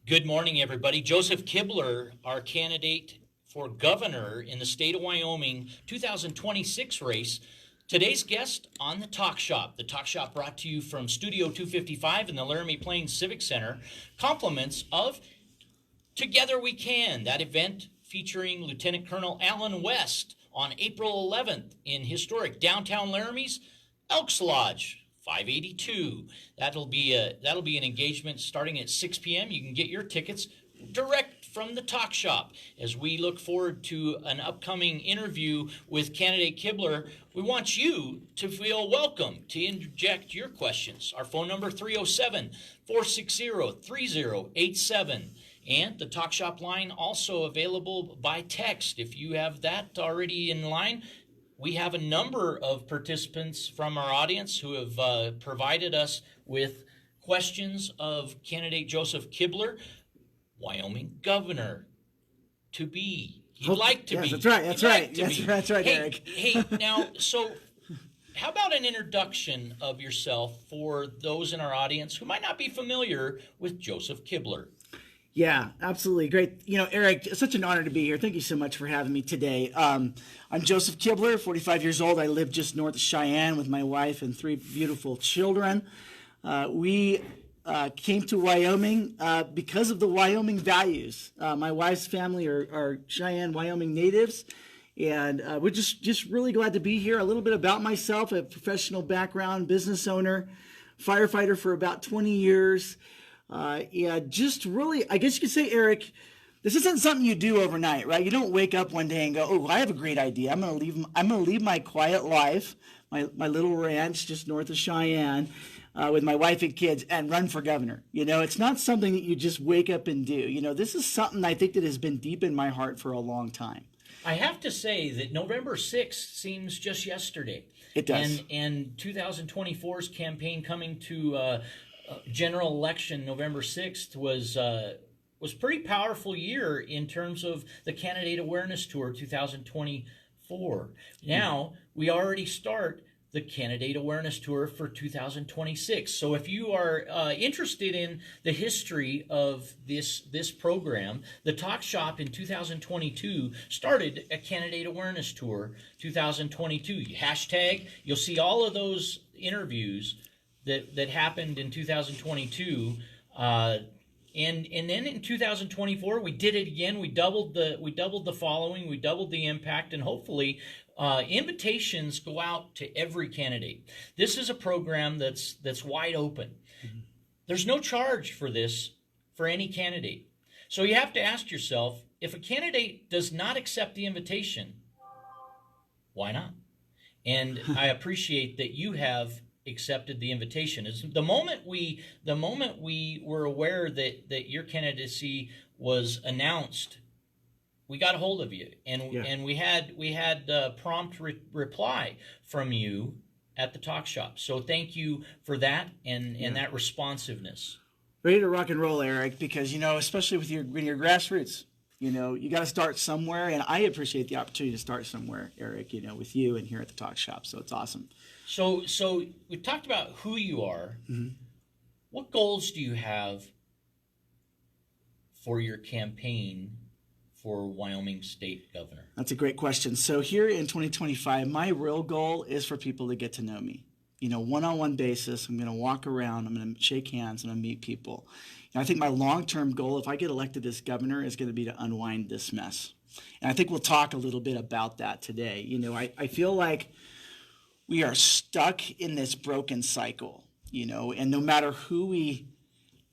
Good morning, everybody. Joseph Kibler, our candidate for governor in the state of Wyoming 2026 race. Today's guest on the Talk Shop. The Talk Shop brought to you from Studio 255 in the Laramie Plains Civic Center. Compliments of Together We Can, that event featuring Lieutenant Colonel Alan West on April 11th in historic downtown Laramie's Elks Lodge. 582. That'll be an engagement starting at 6 p.m. You can get your tickets direct from the Talk Shop. As we look forward to an upcoming interview with candidate Kibler, we want you to feel welcome to interject your questions. Our phone number 307-460-3087. And the Talk Shop line also available by text. If you have that already in line, we have a number of participants from our audience who have provided us with questions of candidate Joseph Kibler, Wyoming governor to be. He'd like to yes, be. That's right. That's He'd right. like to That's be. right. That's right, Hey, Eric. hey, now, so how about an introduction of yourself for those in our audience who might not be familiar with Joseph Kibler? Yeah, absolutely. Great. Eric, it's such an honor to be here. Thank you so much for having me today. I'm Joseph Kibler, 45 years old. I live just north of Cheyenne with my wife and three beautiful children. We came to Wyoming because of the Wyoming values. My wife's family are Cheyenne, Wyoming natives. And we're just really glad to be here. A little bit about myself, a professional background, business owner, firefighter for about 20 years. Yeah, just really, I guess you could say, Eric, this isn't something you do overnight, right? You don't wake up one day and go, "Oh, I have a great idea. I'm going to leave my quiet life, my little ranch just north of Cheyenne, with my wife and kids, and run for governor." It's not something that you just wake up and do. This is something I think that has been deep in my heart for a long time. I have to say that November 6th seems just yesterday. It does. And 2024's campaign coming to general election November 6th was pretty powerful year in terms of the Candidate Awareness Tour 2024. Now we already start the Candidate Awareness Tour for 2026. So if you are interested in the history of this program, the Talk Shop in 2022 started a Candidate Awareness Tour 2022. Hashtag, you'll see all of those interviews that happened in 2022, and then in 2024 we did it again. We doubled the following, we doubled the impact, and hopefully invitations go out to every candidate. This is a program that's wide open. Mm-hmm. There's no charge for this for any candidate. So you have to ask yourself, if a candidate does not accept the invitation, why not? And I appreciate that you have accepted the invitation. The moment we were aware that your candidacy was announced, we got a hold of you, and we had prompt reply from you at the Talk Shop. So thank you for that and that responsiveness. Ready to rock and roll, Eric, because especially with your grassroots, you got to start somewhere, and I appreciate the opportunity to start somewhere, Eric. With you and here at the Talk Shop. So it's awesome. So we talked about who you are. Mm-hmm. What goals do you have for your campaign for Wyoming State Governor? That's a great question. So here in 2025, my real goal is for people to get to know me. One-on-one basis. I'm going to walk around. I'm going to shake hands. I'm going to meet people. I think my long-term goal, if I get elected as governor, is going to be to unwind this mess. And I think we'll talk a little bit about that today. I feel like we are stuck in this broken cycle, and no matter who we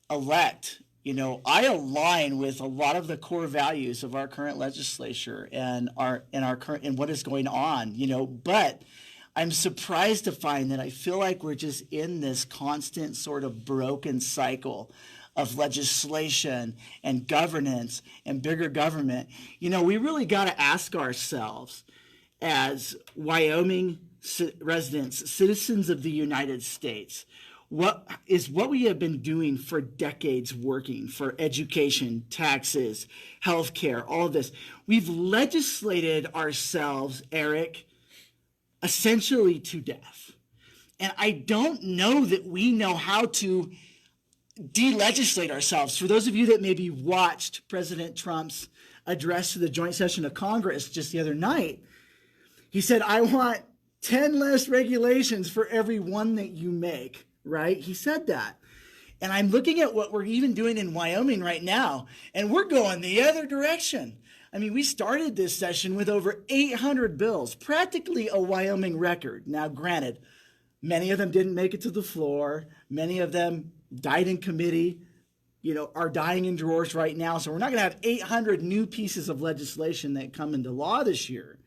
elect, I align with a lot of the core values of our current legislature and our current and what is going on, but I'm surprised to find that I feel like we're just in this constant sort of broken cycle of legislation and governance and bigger government. We really got to ask ourselves as Wyoming residents, citizens of the United States, what we have been doing for decades working for education, taxes, healthcare, all of this. We've legislated ourselves, Eric, essentially to death. And I don't know that we know how to de-legislate ourselves. For those of you that maybe watched President Trump's address to the joint session of Congress just the other night, he said, I want 10 less regulations for every one that you make, right? He said that. And I'm looking at what we're even doing in Wyoming right now, and we're going the other direction. I mean, we started this session with over 800 bills, practically a Wyoming record. Now, granted, many of them didn't make it to the floor. Many of them died in committee, are dying in drawers right now. So we're not going to have 800 new pieces of legislation that come into law this year.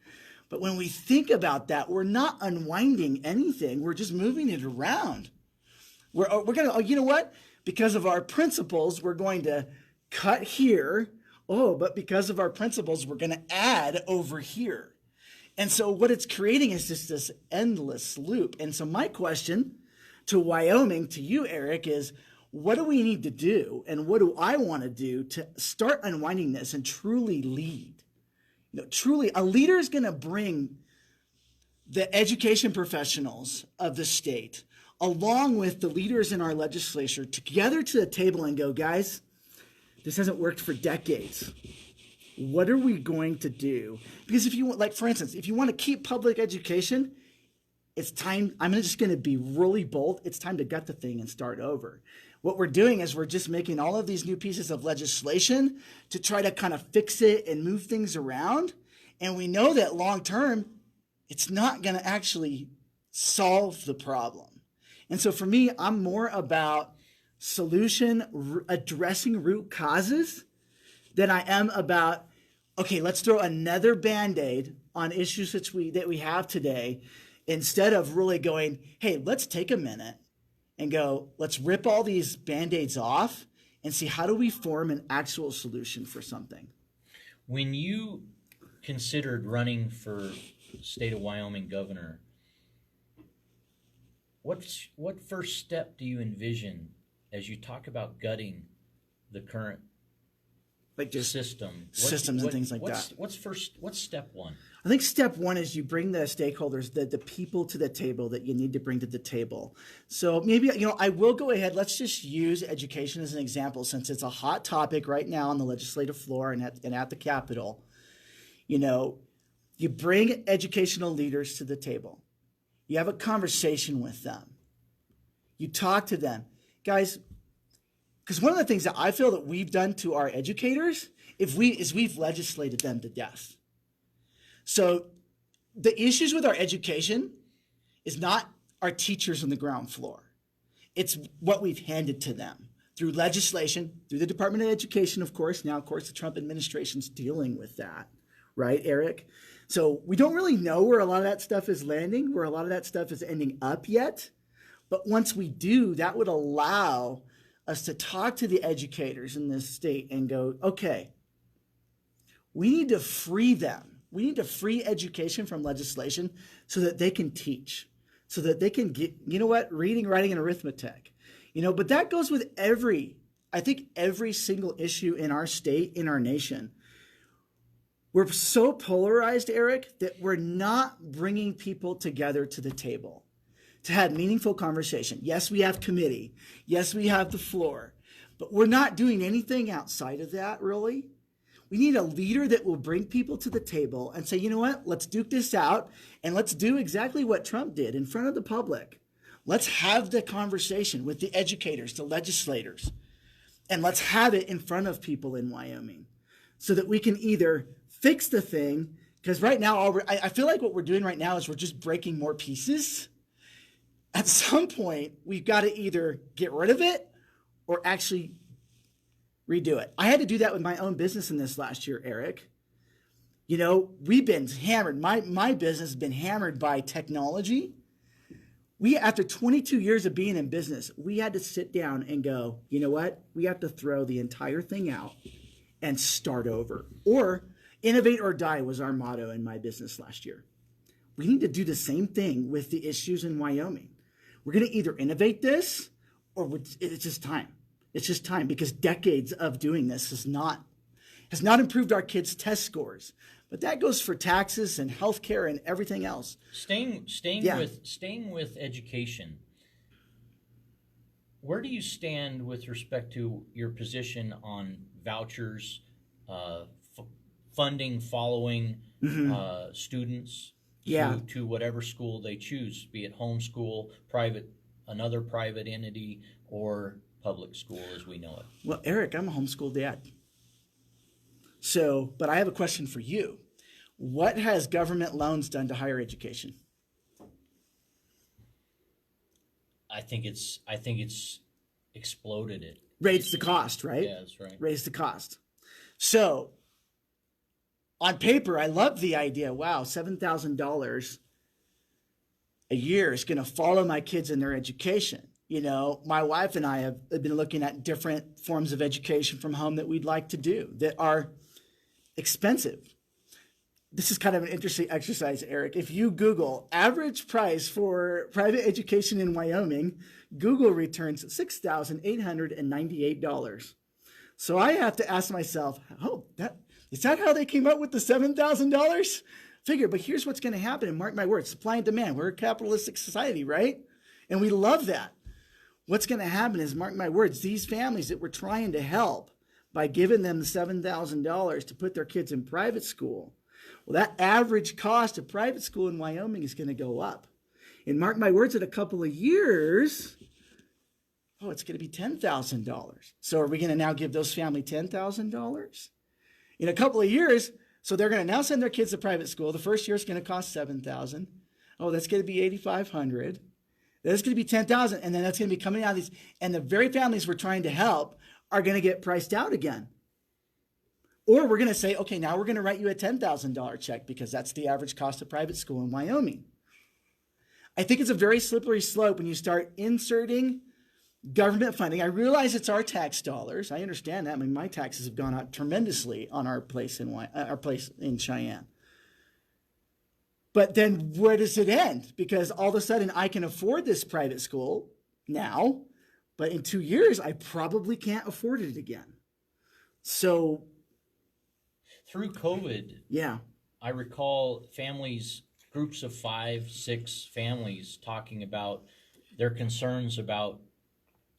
But when we think about that, we're not unwinding anything. We're just moving it around. We're going to, you know what? Because of our principles, we're going to cut here. Oh, but because of our principles, we're going to add over here. And so what it's creating is just this endless loop. And so my question to Wyoming, to you, Eric, is what do we need to do? And what do I want to do to start unwinding this and truly lead? Truly, a leader is going to bring the education professionals of the state, along with the leaders in our legislature, together to the table and go, guys, this hasn't worked for decades. What are we going to do? Because if you want, like, for instance, if you want to keep public education, it's time. I'm just going to be really bold. It's time to gut the thing and start over. What we're doing is we're just making all of these new pieces of legislation to try to kind of fix it and move things around. And we know that long term, it's not going to actually solve the problem. And so for me, I'm more about addressing root causes than I am about, okay, let's throw another Band-Aid on issues that we have today, instead of really going, hey, let's take a minute and go, let's rip all these Band-Aids off and see how do we form an actual solution for something. When you considered running for state of Wyoming governor, what first step do you envision as you talk about gutting the current system? Systems and things like that. What's step one? I think step one is you bring the stakeholders, the people to the table that you need to bring to the table. So maybe, I will go ahead. Let's just use education as an example, since it's a hot topic right now on the legislative floor and at the Capitol. You bring educational leaders to the table. You have a conversation with them. You talk to them. Guys, because one of the things that I feel that we've done to our educators is we've legislated them to death. So the issues with our education is not our teachers on the ground floor. It's what we've handed to them through legislation, through the Department of Education, of course. Now, of course, the Trump administration's dealing with that, right, Eric? So we don't really know where a lot of that stuff is landing, where a lot of that stuff is ending up yet. But once we do, that would allow us to talk to the educators in this state and go, okay, we need to free them. We need to free education from legislation so that they can teach, so that they can get, reading, writing, and arithmetic. But that goes with every single issue in our state, in our nation. We're so polarized, Eric, that we're not bringing people together to the table to have meaningful conversation. Yes, we have committee. Yes, we have the floor. But we're not doing anything outside of that, really. We need a leader that will bring people to the table and say, you know what, let's duke this out, and let's do exactly what Trump did in front of the public. Let's have the conversation with the educators, the legislators, and let's have it in front of people in Wyoming so that we can either fix the thing, because right now, I feel like what we're doing right now is we're just breaking more pieces. At some point, we've got to either get rid of it or actually redo it. I had to do that with my own business in this last year, Eric. We've been hammered. My business has been hammered by technology. After 22 years of being in business, we had to sit down and go, you know what? We have to throw the entire thing out and start over. Or innovate or die was our motto in my business last year. We need to do the same thing with the issues in Wyoming. We're going to either innovate this or it's just time. It's just time, because decades of doing this has not improved our kids' test scores. But that goes for taxes and healthcare and everything else. Staying with education. Where do you stand with respect to your position on vouchers, uh, f- funding following students Yeah. to whatever school they choose, be it homeschool, private, another private entity, or public school as we know it? Well, Eric, I'm a homeschool dad. So, but I have a question for you. What has government loans done to higher education? I think it's exploded it. Raised the cost, right? Yeah, that's right. Raised the cost. So, on paper, I love the idea. Wow, $7,000 a year is going to follow my kids in their education. You know, my wife and I have been looking at different forms of education from home that we'd like to do that are expensive. This is kind of an interesting exercise, Eric. If you Google average price for private education in Wyoming, Google returns $6,898. So I have to ask myself, is that how they came up with the $7,000 figure? But here's what's going to happen, and mark my words, supply and demand. We're a capitalistic society, right? And we love that. What's going to happen is, mark my words, these families that we're trying to help by giving them the $7,000 to put their kids in private school, well, that average cost of private school in Wyoming is going to go up. And mark my words, in a couple of years, it's going to be $10,000. So are we going to now give those families $10,000? In a couple of years, so they're going to now send their kids to private school. The first year is going to cost $7,000. Oh, that's going to be $8,500. That's going to be $10,000. And then that's going to be coming out of these. And the very families we're trying to help are going to get priced out again. Or we're going to say, okay, now we're going to write you a $10,000 check because that's the average cost of private school in Wyoming. I think it's a very slippery slope when you start inserting government funding. I realize it's our tax dollars. I understand that. I mean, my taxes have gone up tremendously on our place in Cheyenne. But then where does it end? Because all of a sudden I can afford this private school now, but in 2 years I probably can't afford it again. So Through COVID, yeah, I recall groups of 5, 6 families talking about their concerns about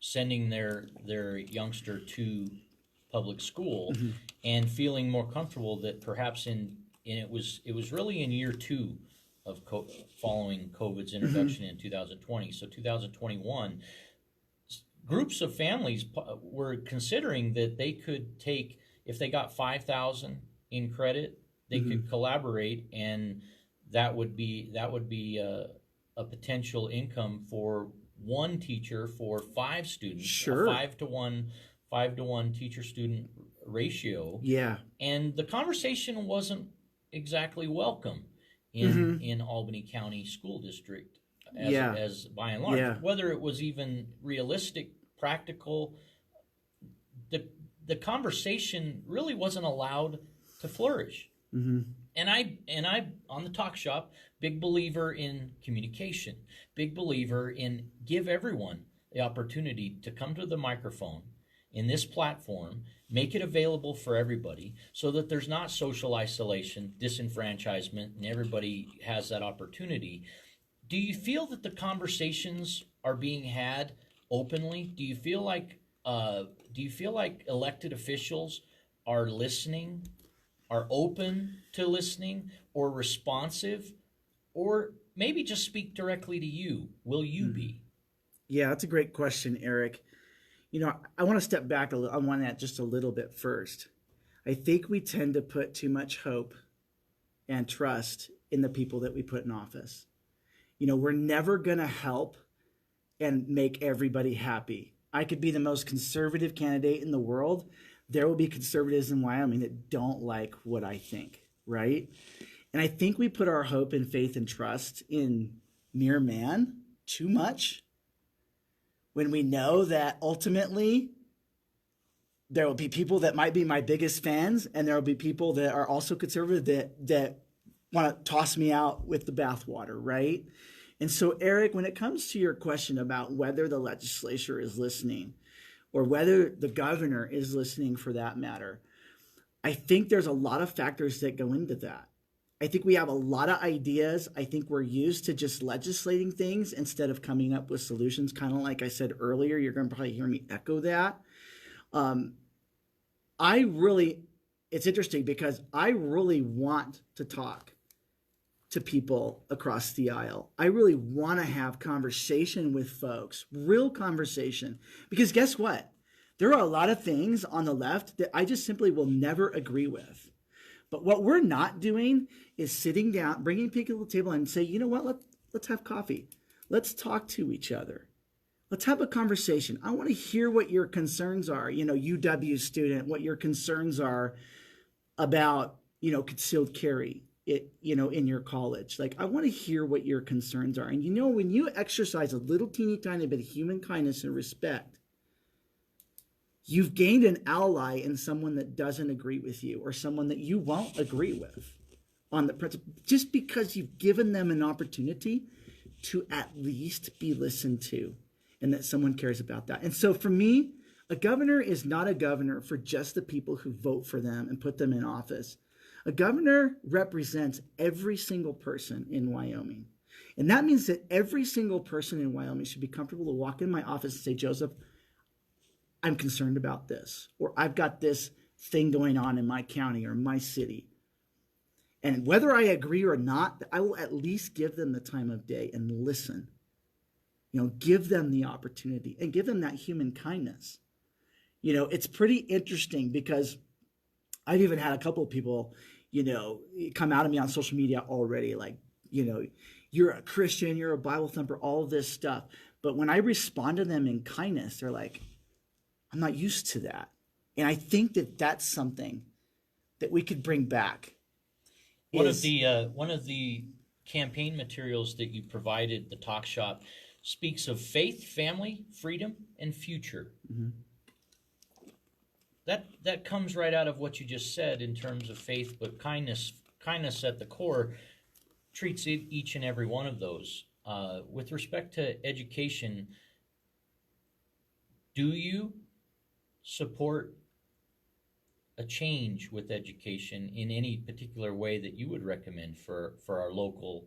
sending their youngster to public school and feeling more comfortable that perhaps it was really in year 2 of following COVID's introduction in 2020. So 2021, groups of families were considering that they could take, if they got 5,000 in credit, they could collaborate, and that would be a potential income for one teacher for 5 students. Sure. A 5-to-1 teacher-student ratio. Yeah. And the conversation wasn't exactly welcome in Albany County School District as by and large. Yeah. Whether it was even realistic, practical, the conversation really wasn't allowed to flourish. And I on the Talk Shop, big believer in communication, big believer in give everyone the opportunity to come to the microphone in this platform, make it available for everybody so that there's not social isolation, disenfranchisement, and everybody has that opportunity. Do you feel that the conversations are being had openly? Do you feel like elected officials are listening, are open to listening, or responsive, or maybe just speak directly to you? Will you be? Yeah, that's a great question, Eric. You know, I want to step back on that just a little bit first. I think we tend to put too much hope and trust in the people that we put in office. You know, we're never going to help and make everybody happy. I could be the most conservative candidate in the world. There will be conservatives in Wyoming that don't like what I think, right? And I think we put our hope and faith and trust in mere man too much, when we know that ultimately there will be people that might be my biggest fans, and there will be people that are also conservative that want to toss me out with the bathwater, right? And so, Eric, when it comes to your question about whether the legislature is listening or whether the governor is listening for that matter, I think there's a lot of factors that go into that. I think we have a lot of ideas. I think we're used to just legislating things instead of coming up with solutions. Kind of like I said earlier, you're going to probably hear me echo that. Um, I really, it's interesting because I really want to talk to people across the aisle. I really want to have conversation with folks, real conversation. Because guess what? There are a lot of things on the left that I just simply will never agree with. But what we're not doing is sitting down, bringing people to the table and say, you know what, let's have coffee. Let's talk to each other. Let's have a conversation. I want to hear what your concerns are, UW student, what your concerns are about, concealed carry, in your college. Like, I want to hear what your concerns are. And when you exercise a little teeny tiny bit of human kindness and respect, you've gained an ally in someone that doesn't agree with you or someone that you won't agree with on the principle, just because you've given them an opportunity to at least be listened to and that someone cares about that. And so for me, a governor is not a governor for just the people who vote for them and put them in office. A governor represents every single person in Wyoming. And that means that every single person in Wyoming should be comfortable to walk in my office and say, Joseph, I'm concerned about this, or I've got this thing going on in my county or my city. And whether I agree or not, I will at least give them the time of day and listen. Give them the opportunity and give them that human kindness. It's pretty interesting because I've even had a couple of people, come out of me on social media already, like, you're a Christian, you're a Bible thumper, all of this stuff. But when I respond to them in kindness, they're like, I'm not used to that. And I think that that's something that we could bring back. One of the campaign materials that you provided, the talk shop, speaks of faith, family, freedom, and future. Mm-hmm. That comes right out of what you just said in terms of faith, but kindness at the core treats each and every one of those. With respect to education, do you support a change with education in any particular way that you would recommend for our local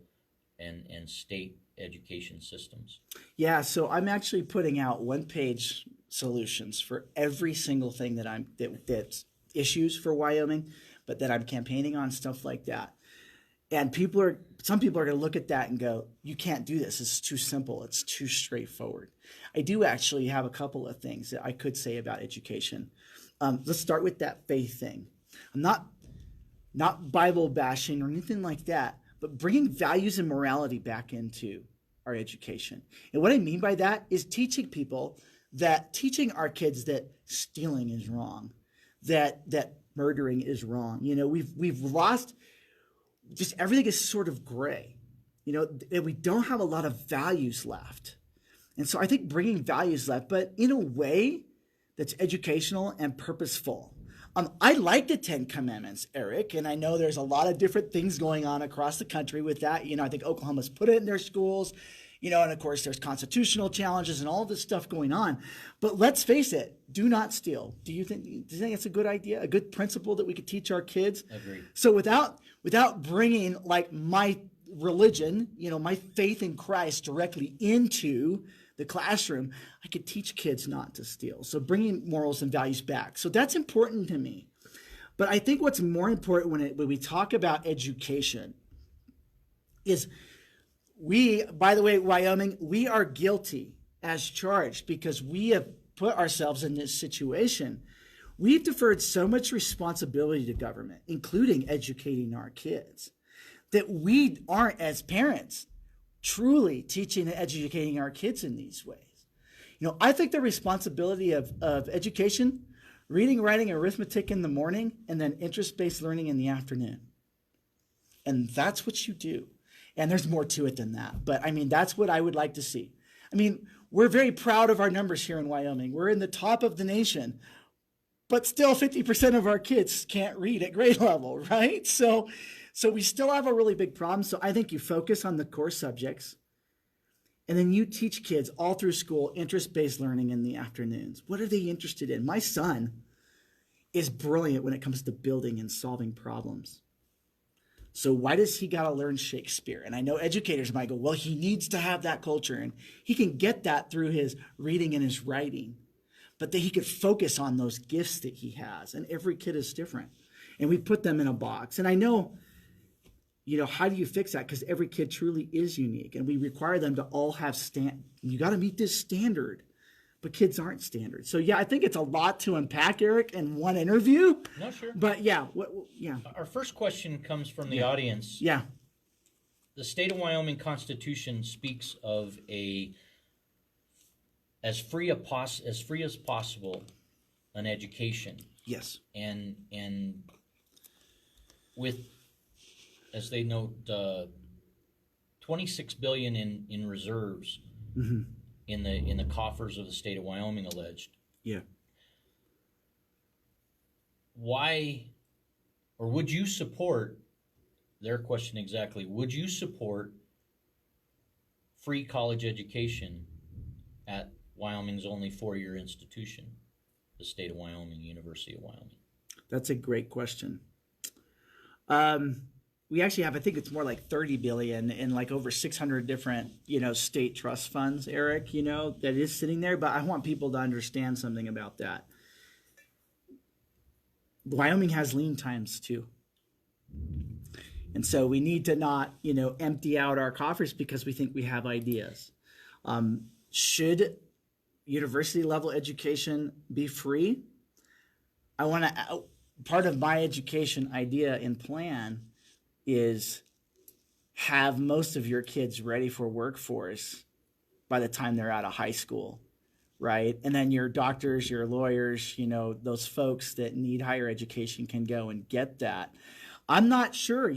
and state education systems? Yeah, so I'm actually putting out one-page solutions for every single thing that's issues for Wyoming, but that I'm campaigning on, stuff like that. And some people are going to look at that and go, you can't do this. It's too simple. It's too straightforward. I do actually have a couple of things that I could say about education. Let's start with that faith thing. I'm not Bible bashing or anything like that, but bringing values and morality back into our education. And what I mean by that is teaching our kids that stealing is wrong, that murdering is wrong. We've lost, just everything is sort of gray, and we don't have a lot of values left. And so I think bringing values left, but in a way that's educational and purposeful. I like the 10 Commandments, Eric, and I know there's a lot of different things going on across the country with that. I think Oklahoma's put it in their schools, and of course there's constitutional challenges and all this stuff going on. But let's face it, do not steal. Do you think it's a good idea, a good principle that we could teach our kids? Agreed. So without bringing like my religion, my faith in Christ directly into the classroom, I could teach kids not to steal. So bringing morals and values back. So that's important to me. But I think what's more important when we talk about education is by the way, Wyoming, we are guilty as charged because we have put ourselves in this situation. We've deferred so much responsibility to government, including educating our kids, that we aren't, as parents, truly teaching and educating our kids in these ways. I think the responsibility of education, reading, writing, arithmetic in the morning, and then interest-based learning in the afternoon. And that's what you do. And there's more to it than that. But that's what I would like to see. We're very proud of our numbers here in Wyoming. We're in the top of the nation, but still 50% of our kids can't read at grade level, right? So we still have a really big problem. So I think you focus on the core subjects, and then you teach kids all through school interest-based learning in the afternoons. What are they interested in? My son is brilliant when it comes to building and solving problems. So why does he got to learn Shakespeare? And I know educators might go, well, he needs to have that culture, and he can get that through his reading and his writing, but that he could focus on those gifts that he has. And every kid is different, and we put them in a box. And I know, how do you fix that? Because every kid truly is unique, and we require them to all have you got to meet this standard. But kids aren't standard. So, yeah, I think it's a lot to unpack, Eric, in one interview. No, sure. But, yeah. Our first question comes from the audience. Yeah. The state of Wyoming Constitution speaks of as free as possible an education. Yes. And with, as they note, $26 billion in reserves. Mm-hmm. In the coffers of the state of Wyoming, alleged. Yeah. Why, or would you support, their question exactly, would you support free college education at Wyoming's only 4-year institution, the state of Wyoming, University of Wyoming? That's a great question. We actually have, I think it's more like 30 billion in like over 600 different, state trust funds, Eric, that is sitting there. But I want people to understand something about that. Wyoming has lean times too. And so we need to not, empty out our coffers because we think we have ideas. Should university level education be free? Part of my education idea and plan is have most of your kids ready for workforce by the time they're out of high school, right? And then your doctors, your lawyers, those folks that need higher education can go and get that. I'm not sure,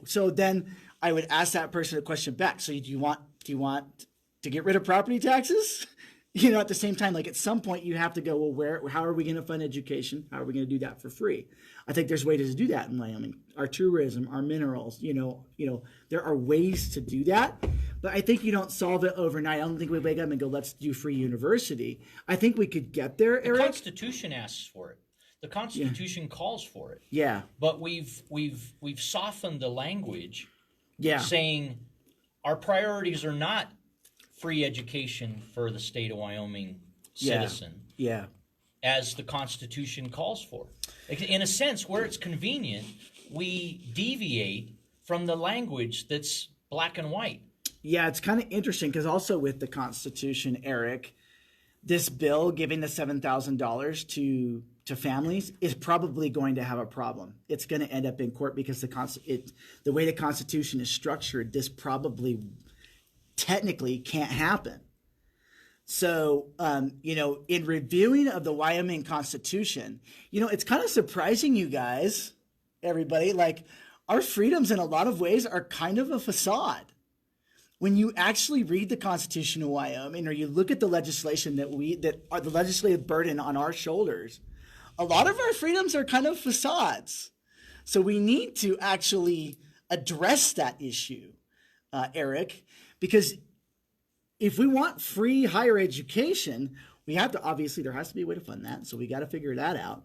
so then I would ask that person a question back. So do you want to get rid of property taxes? At the same time, like at some point you have to go, well, how are we going to fund education? How are we going to do that for free? I think there's ways to do that in Wyoming. Our tourism, our minerals, there are ways to do that. But I think you don't solve it overnight. I don't think we wake up and go, let's do free university. I think we could get there, Eric. The Constitution asks for it. The Constitution calls for it. Yeah. But we've softened the language. Yeah. Saying our priorities are not free education for the state of Wyoming citizen. Yeah. As the Constitution calls for. In a sense, where it's convenient, we deviate from the language that's black and white. Yeah, it's kind of interesting because also with the Constitution, Eric, this bill giving the $7,000 to families is probably going to have a problem. It's going to end up in court because the way the Constitution is structured, this probably technically can't happen. So, in reviewing of the Wyoming Constitution, it's kind of surprising, you guys, everybody, like our freedoms in a lot of ways are kind of a facade. When you actually read the Constitution of Wyoming, or you look at the legislation that are the legislative burden on our shoulders, a lot of our freedoms are kind of facades. So we need to actually address that issue, Eric, because if we want free higher education, we have to, obviously there has to be a way to fund that. So we got to figure that out.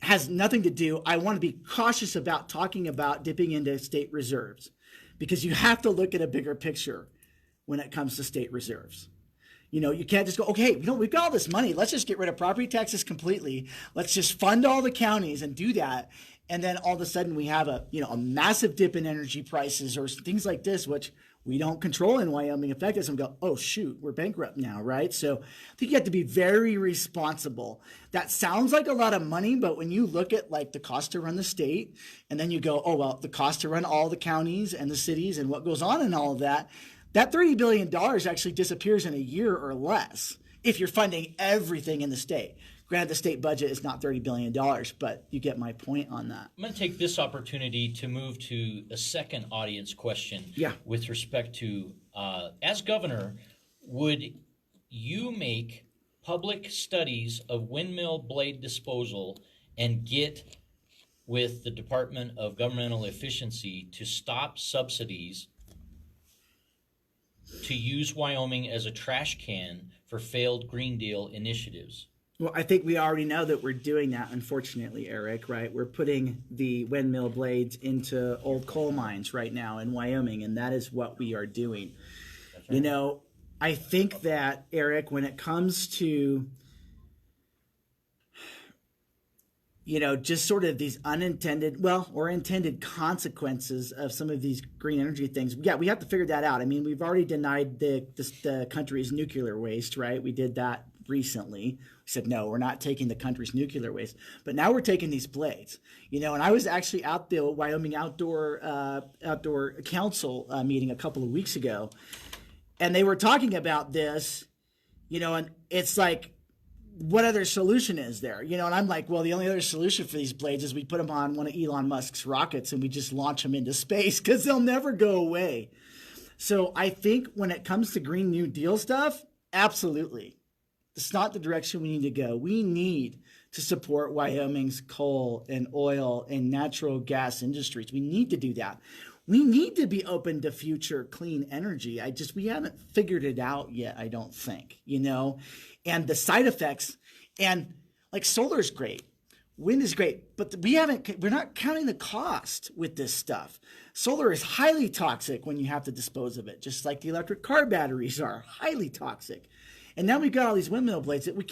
Has nothing to do. I want to be cautious about talking about dipping into state reserves because you have to look at a bigger picture when it comes to state reserves. You can't just go, okay, we've got all this money. Let's just get rid of property taxes completely. Let's just fund all the counties and do that. And then all of a sudden we have a massive dip in energy prices or things like this, which we don't control in Wyoming, affect us and go, oh, shoot, we're bankrupt now, right? So I think you have to be very responsible. That sounds like a lot of money, but when you look at like the cost to run the state and then you go, oh, well, the cost to run all the counties and the cities and what goes on and all of that, that $30 billion actually disappears in a year or less if you're funding everything in the state. Granted, the state budget is not $30 billion, but you get my point on that. I'm going to take this opportunity to move to a second audience question with respect to, as governor, would you make public studies of windmill blade disposal and get with the Department of Governmental Efficiency to stop subsidies to use Wyoming as a trash can for failed Green Deal initiatives? Well, I think we already know that we're doing that, unfortunately, Eric, right? We're putting the windmill blades into old coal mines right now in Wyoming, and that is what we are doing. That's You right. know, I think that, Eric, when it comes to, just sort of these unintended, well, or intended consequences of some of these green energy things, yeah, we have to figure that out. I mean, we've already denied the country's nuclear waste, right? We did that recently. We said, no, we're not taking the country's nuclear waste. But now we're taking these blades, and I was actually at the Wyoming Outdoor Council meeting a couple of weeks ago, and they were talking about this, and it's like, what other solution is there? And I'm like, well, the only other solution for these blades is we put them on one of Elon Musk's rockets and we just launch them into space because they'll never go away. So I think when it comes to Green New Deal stuff, absolutely. It's not the direction we need to go. We need to support Wyoming's coal and oil and natural gas industries. We need to do that. We need to be open to future clean energy. We haven't figured it out yet, I don't think, and the side effects, and like solar is great, wind is great, but we're not counting the cost with this stuff. Solar is highly toxic when you have to dispose of it, just like the electric car batteries are highly toxic. And now we've got all these windmill blades that you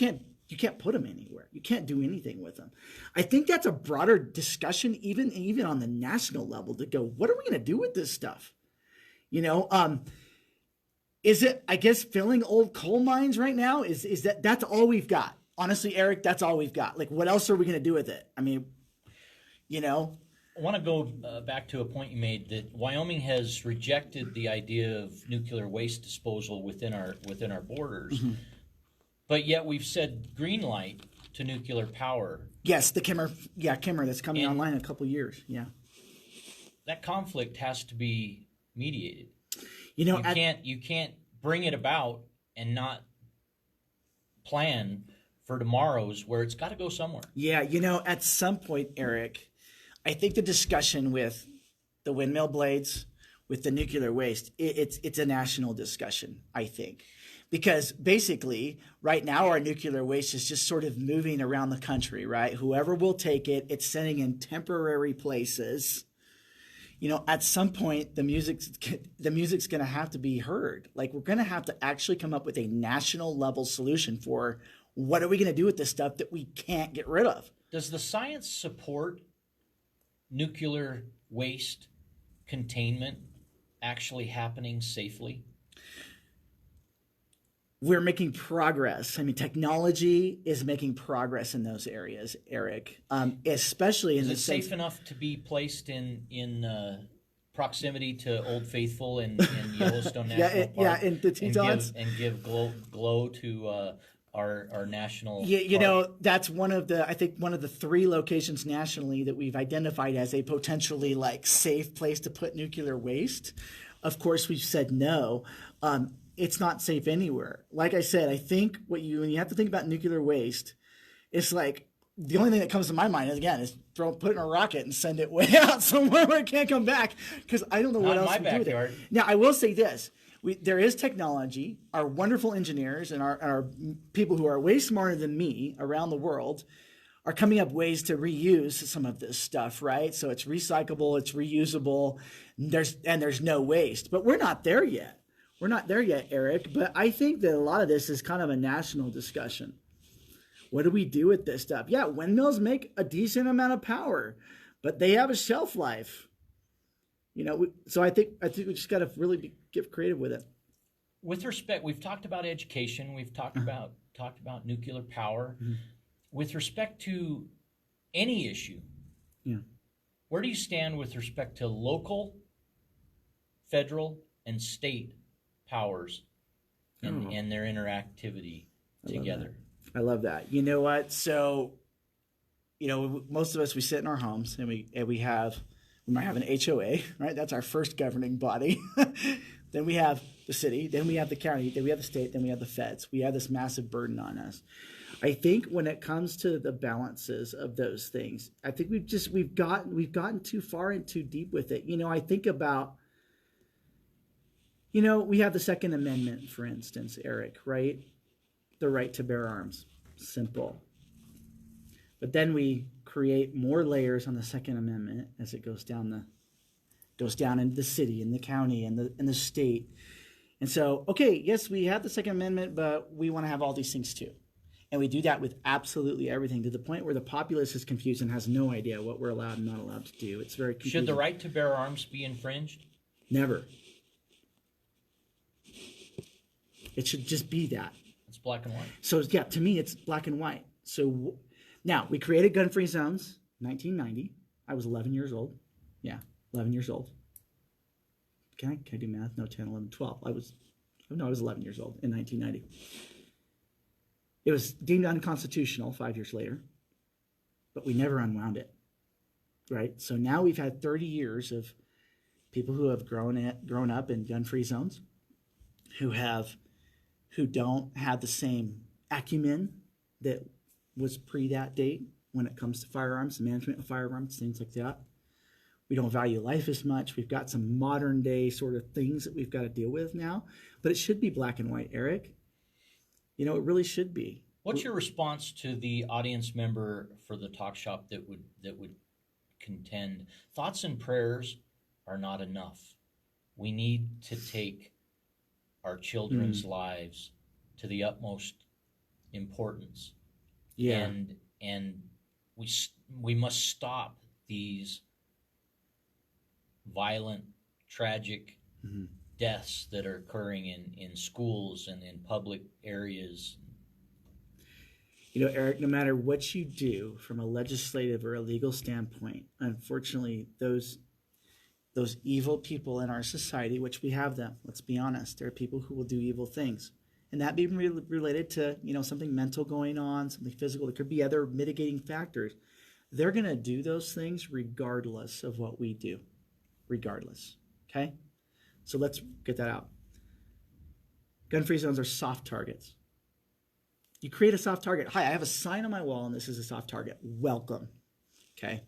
can't put them anywhere. You can't do anything with them. I think that's a broader discussion, even on the national level, to go, what are we going to do with this stuff? Is it, I guess, filling old coal mines right now? Is that's all we've got? Honestly, Eric, that's all we've got. Like, what else are we going to do with it? I mean, I want to go back to a point you made that Wyoming has rejected the idea of nuclear waste disposal within our borders, but yet we've said green light to nuclear power. Yes, the Kibler that's coming online in a couple of years. Yeah, that conflict has to be mediated. You can't bring it about and not plan for tomorrow's where it's got to go somewhere. Yeah, at some point, Eric, I think the discussion with the windmill blades, with the nuclear waste, it's a national discussion, I think. Because basically, right now, our nuclear waste is just sort of moving around the country, right? Whoever will take it, it's sitting in temporary places. At some point, the music's going to have to be heard. Like, we're going to have to actually come up with a national level solution for what are we going to do with this stuff that we can't get rid of. Does the science support nuclear waste containment actually happening safely? We're making progress. I mean, technology is making progress in those areas, Eric. Especially in the sense. Is it safe enough to be placed in proximity to Old Faithful and Yellowstone National Park? Yeah, in the Tetons, and give glow to our national. Yeah, that's one of the 3 locations nationally that we've identified as a potentially safe place to put nuclear waste. Of course, we've said no. It's not safe anywhere. Like I said, I think when you have to think about nuclear waste, it's like the only thing that comes to my mind is put it in a rocket and send it way out somewhere where it can't come back, because I don't know what else to do with it. Now, I will say this. There is technology. Our wonderful engineers and our people who are way smarter than me around the world are coming up ways to reuse some of this stuff, right? So it's recyclable, it's reusable, there's no waste. But we're not there yet. We're not there yet, Eric, but I think that a lot of this is kind of a national discussion. What do we do with this stuff? Yeah, windmills make a decent amount of power, but they have a shelf life. So I think we just got to really get creative with it. With respect, we've talked about education, we've talked about nuclear power. Mm-hmm. With respect to any issue, where do you stand with respect to local, federal, and state powers and their interactivity together? I love that. You know what? So, most of us, we sit in our homes and we might have an HOA, right? That's our first governing body. Then we have the city, then we have the county, then we have the state, then we have the feds. We have this massive burden on us. I think when it comes to the balances of those things, I think we've gotten too far and too deep with it. I think about, we have the Second Amendment, for instance, Eric, right? The right to bear arms. simple. But then we create more layers on the Second Amendment as it goes down into the city and the county and the state. And so, okay, yes, we have the Second Amendment, but we want to have all these things too. And we do that with absolutely everything, to the point where the populace is confused and has no idea what we're allowed and not allowed to do. It's very confusing. Should the right to bear arms be infringed? Never. It should just be that. It's black and white. So, yeah, to me, it's black and white. So now, we created gun-free zones in 1990. I was 11 years old. Yeah, 11 years old. Can I do math? No, 10, 11, 12. I was 11 years old in 1990. It was deemed unconstitutional 5 years later, but we never unwound it, right? So now we've had 30 years of people who have grown up in gun-free zones, who don't have the same acumen that was pre that date when it comes to firearms, the management of firearms, things like that. We don't value life as much. We've got some modern day sort of things that we've got to deal with now, but it should be black and white, Eric. You know, it really should be. What's your response to the audience member for the talk shop that would contend thoughts and prayers are not enough? We need to take our children's lives to the utmost importance. Yeah. And we must stop these violent, tragic deaths that are occurring in schools and in public areas. You know, Eric, no matter what you do from a legislative or a legal standpoint, unfortunately, those evil people in our society, which we have them, let's be honest, there are people who will do evil things. And that being related to, you know, something mental going on, something physical, there could be other mitigating factors. They're going to do those things regardless of what we do. Regardless. Okay? So let's get that out. Gun-free zones are soft targets. You create a soft target. Hi, I have a sign on my wall and this is a soft target. Welcome. Okay?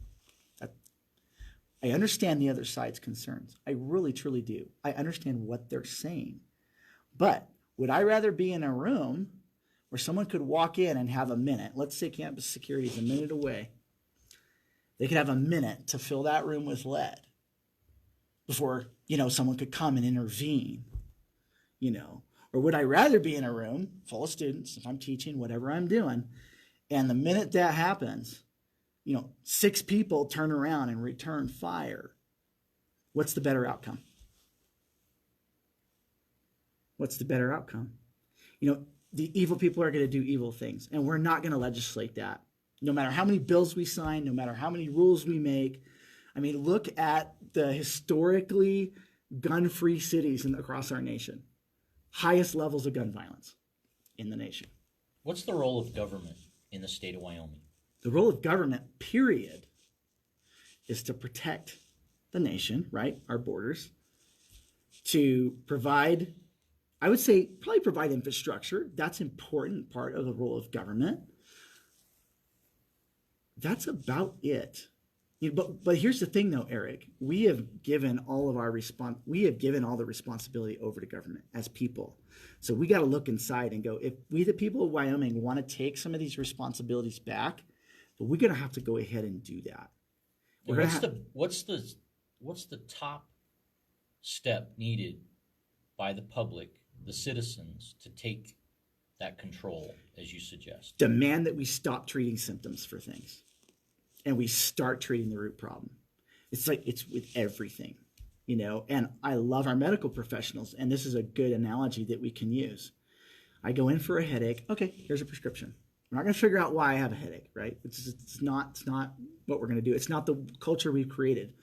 I understand the other side's concerns. I really, truly do. I understand what they're saying. But would I rather be in a room where someone could walk in and have a minute? Let's say campus security is a minute away. They could have a minute to fill that room with lead before, you know, someone could come and intervene, you know. Or would I rather be in a room full of students, if I'm teaching, whatever I'm doing, and the minute that happens, you know, 6 people turn around and return fire? What's the better outcome? What's the better outcome? You know, the evil people are going to do evil things, and we're not going to legislate that. No matter how many bills we sign, no matter how many rules we make. I mean, look at the historically gun-free cities across our nation. Highest levels of gun violence in the nation. What's the role of government in the state of Wyoming? The role of government, period, is to protect the nation, right? Our borders. To provide, I would say, probably provide infrastructure. That's an important part of the role of government. That's about it. You know, but here's the thing, though, Eric. We have given all the responsibility over to government as people. So we got to look inside and go, if we, the people of Wyoming, want to take some of these responsibilities back, but we're going to have to go ahead and do that. What's the top step needed by the public, the citizens, to take that control, as you suggest? Demand that we stop treating symptoms for things. And we start treating the root problem. It's like it's with everything, you know. And I love our medical professionals, and this is a good analogy that we can use. I go in for a headache. Okay, here's a prescription. We're not going to figure out why I have a headache, right? It's not what we're going to do. It's not the culture we've created.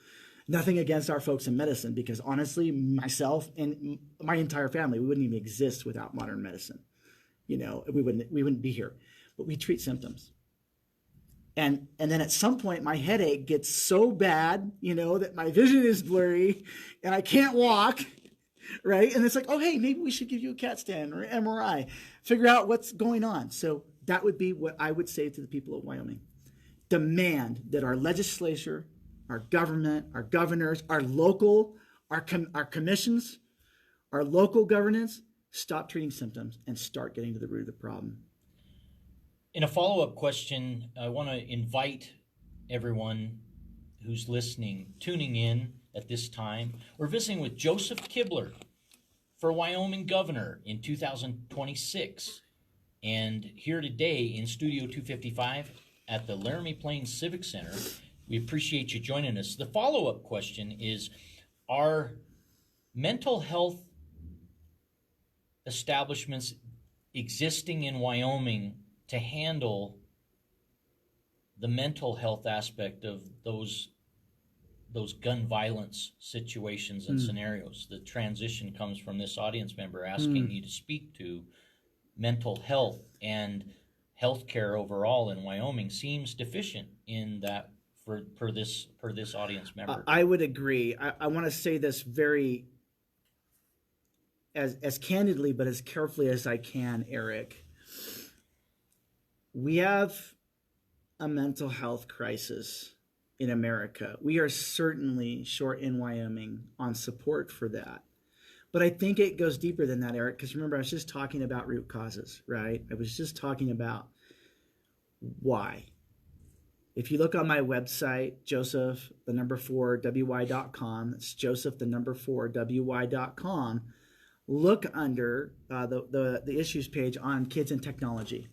Nothing against our folks in medicine, because honestly, myself and my entire family, we wouldn't even exist without modern medicine. You know, we wouldn't be here. But we treat symptoms. And then at some point, my headache gets so bad, you know, that my vision is blurry and I can't walk, right? And it's like, oh, hey, maybe we should give you a CAT scan or MRI, figure out what's going on. So that would be what I would say to the people of Wyoming. Demand that our legislature, our government, our governors, our commissions, our local governance stop treating symptoms and start getting to the root of the problem. In a follow-up question, I want to invite everyone who's listening, tuning in at this time. We're visiting with Joseph Kibler for Wyoming governor in 2026. And here today in Studio 255 at the Laramie Plains Civic Center, we appreciate you joining us. The follow-up question is, are mental health establishments existing in Wyoming to handle the mental health aspect of those gun violence situations and scenarios? The transition comes from this audience member asking you to speak to mental health, and healthcare overall in Wyoming seems deficient in that per this audience member. I would agree. I want to say this very as candidly but as carefully as I can, Eric. We have a mental health crisis in America. We are certainly short in Wyoming on support for that. But I think it goes deeper than that, Eric, because remember, I was just talking about root causes, right? I was just talking about why. If you look on my website, joseph4wy.com, it's joseph4wy.com, look under the issues page on kids and technology.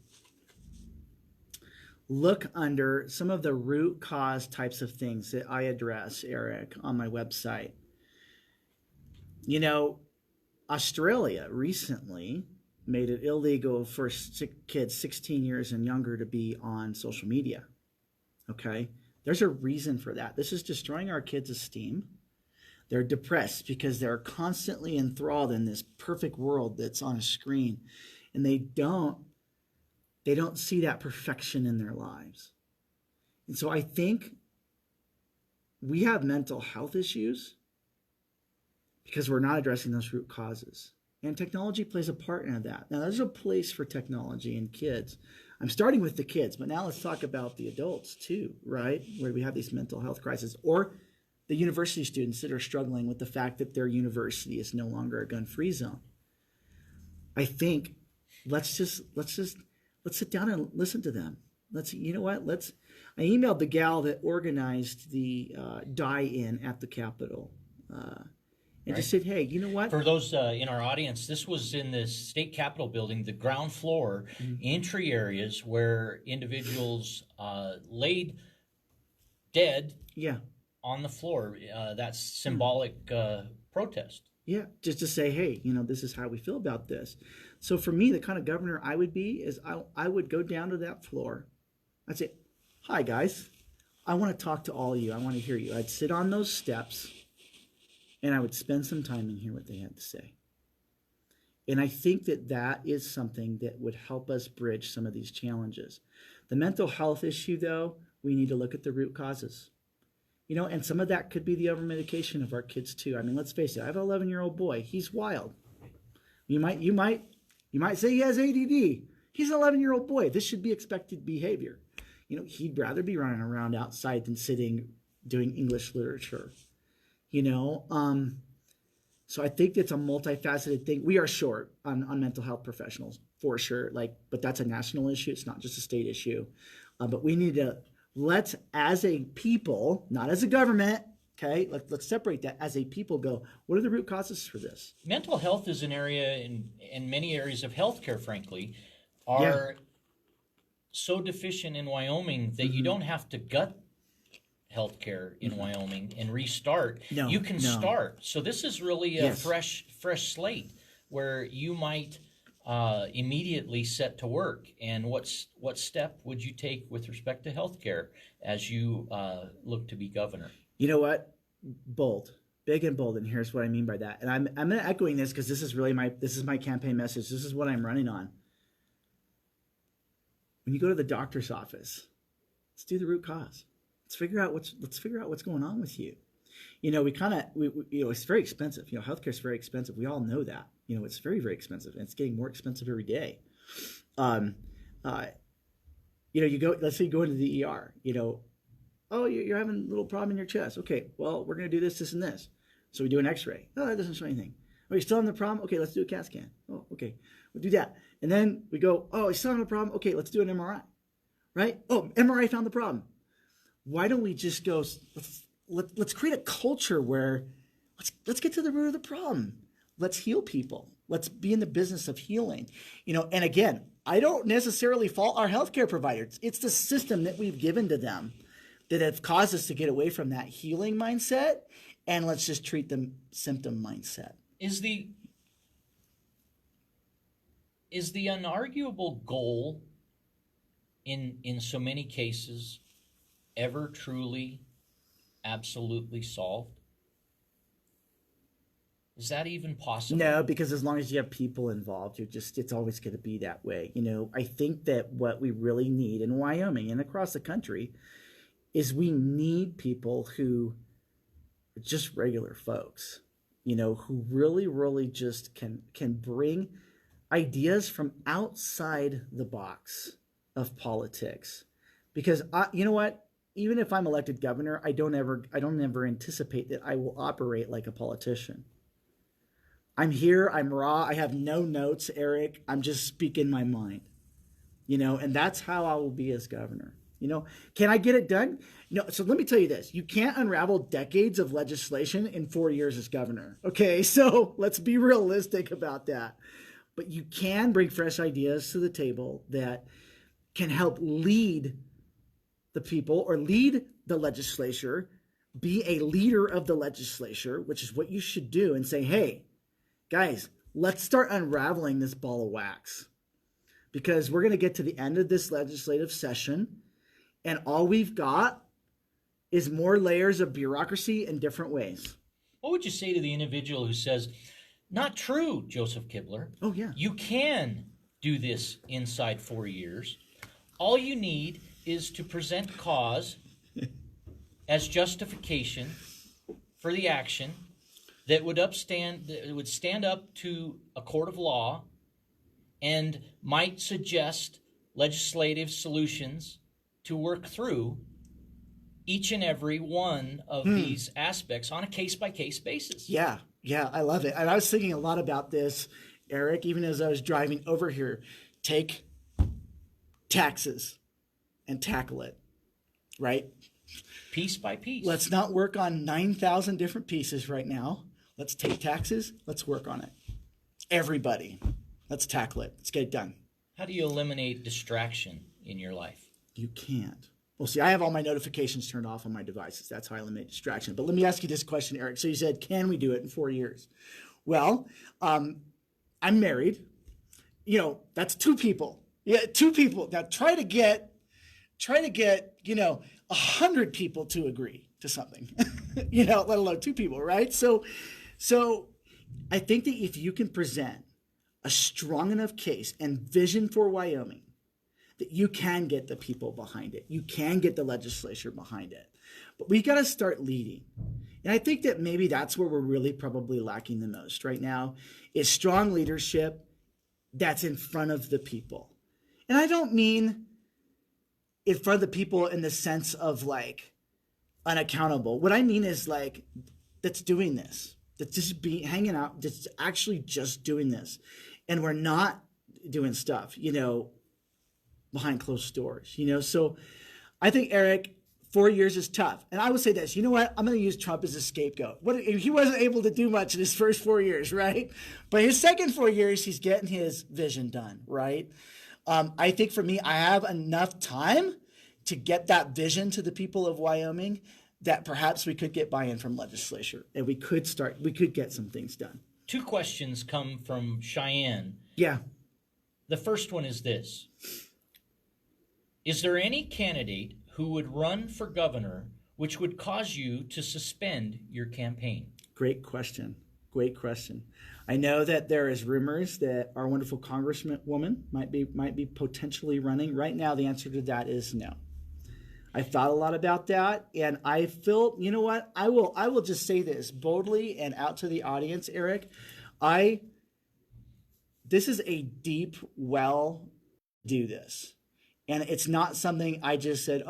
Look under some of the root cause types of things that I address, Eric, on my website. You know, Australia recently made it illegal for kids 16 years and younger to be on social media. Okay? There's a reason for that. This is destroying our kids' esteem. They're depressed because they're constantly enthralled in this perfect world that's on a screen, and they don't see that perfection in their lives. And so I think we have mental health issues because we're not addressing those root causes. And technology plays a part in that. Now, there's a place for technology in kids. I'm starting with the kids, but now let's talk about the adults too, right? Where we have these mental health crises, or the university students that are struggling with the fact that their university is no longer a gun-free zone. I think let's sit down and listen to them. I emailed the gal that organized the die-in at the Capitol. And just said, hey, you know what? For those in our audience, this was in the state capitol building, the ground floor, entry areas where individuals laid dead on the floor. That's symbolic protest. Yeah, just to say, hey, this is how we feel about this. So for me, the kind of governor I would be is I would go down to that floor. I'd say, hi, guys. I want to talk to all of you. I want to hear you. I'd sit on those steps, and I would spend some time and hear what they had to say. And I think that is something that would help us bridge some of these challenges. The mental health issue, though, we need to look at the root causes. And some of that could be the over-medication of our kids, too. I mean, let's face it. I have an 11-year-old boy. He's wild. You might say he has ADD. He's an 11-year-old boy. This should be expected behavior. He'd rather be running around outside than sitting doing English literature. So I think it's a multifaceted thing. We are short on mental health professionals for sure. But that's a national issue. It's not just a state issue. But we need to as a people, not as a government. Okay, let's separate that. As a people, go, what are the root causes for this? Mental health is an area in many areas of healthcare, frankly, are so deficient in Wyoming that you don't have to gut healthcare in Wyoming and restart. You can start. So this is really a fresh slate where you might immediately set to work. And what step would you take with respect to healthcare as you look to be governor? You know what? Bold, big and bold. And here's what I mean by that. And I'm echoing this because this is really my campaign message. This is what I'm running on. When you go to the doctor's office, let's do the root cause. Let's figure out what's going on with you. It's very expensive. Healthcare is very expensive. We all know that. It's very, very expensive, and it's getting more expensive every day. You go. Let's say you go into the ER. Oh, you're having a little problem in your chest. Okay, well, we're going to do this, this, and this. So we do an X-ray. Oh, that doesn't show anything. Oh, you still having the problem? Okay, let's do a CAT scan. Oh, okay, we'll do that. And then we go, oh, you still having a problem? Okay, let's do an MRI. right? Oh, MRI found the problem. Why don't we just go, let's create a culture where let's get to the root of the problem. Let's heal people. Let's be in the business of healing. And again, I don't necessarily fault our healthcare providers. It's the system that we've given to them that have caused us to get away from that healing mindset, and let's just treat them symptom mindset. Is the unarguable goal in so many cases ever truly absolutely solved? Is that even possible? No, because as long as you have people involved, it's always going to be that way. I think that what we really need in Wyoming and across the country is we need people who are just regular folks, who really, really just can bring ideas from outside the box of politics. Because you know what? Even if I'm elected governor, I don't ever anticipate that I will operate like a politician. I'm here, I'm raw, I have no notes, Eric. I'm just speaking my mind, and that's how I will be as governor. Can I get it done? So let me tell you this. You can't unravel decades of legislation in 4 years as governor. Okay, so let's be realistic about that. But you can bring fresh ideas to the table that can help lead the people or lead the legislature, be a leader of the legislature, which is what you should do, and say, hey, guys, let's start unraveling this ball of wax, because we're going to get to the end of this legislative session, and all we've got is more layers of bureaucracy in different ways. What would you say to the individual who says, not true, Joseph Kibler? Oh, yeah. You can do this inside 4 years. All you need is to present cause as justification for the action that would stand up to a court of law and might suggest legislative solutions to work through each and every one of these aspects on a case-by-case basis. Yeah, I love it. And I was thinking a lot about this, Eric, even as I was driving over here. Take taxes and tackle it, right? Piece by piece. Let's not work on 9,000 different pieces right now. Let's take taxes. Let's work on it. Everybody, let's tackle it. Let's get it done. How do you eliminate distraction in your life? You can't. Well, see, I have all my notifications turned off on my devices. That's how I eliminate distraction. But let me ask you this question, Eric. So you said, can we do it in 4 years? Well, I'm married. That's two people. Yeah, two people. Now try to get 100 people to agree to something, let alone two people, right? So I think that if you can present a strong enough case and vision for Wyoming, that you can get the people behind it. You can get the legislature behind it. But we got to start leading. And I think that maybe that's where we're really probably lacking the most right now, is strong leadership that's in front of the people. And I don't mean in front of the people in the sense of like unaccountable. What I mean is like that's doing this, that's just hanging out, that's actually just doing this. And we're not doing stuff, behind closed doors, So I think, Eric, 4 years is tough. And I would say this, you know what? I'm going to use Trump as a scapegoat. He wasn't able to do much in his first 4 years, right? But his second 4 years, he's getting his vision done, right? I think for me, I have enough time to get that vision to the people of Wyoming that perhaps we could get buy-in from legislature and we could get some things done. 2 questions come from Cheyenne. Yeah. The first one is this. Is there any candidate who would run for governor which would cause you to suspend your campaign? Great question. I know that there is rumors that our wonderful congresswoman might be potentially running. Right now, the answer to that is no. I've thought a lot about that, and I feel, you know what? I will just say this boldly and out to the audience, Eric. This is a deep well do this. And it's not something I just said,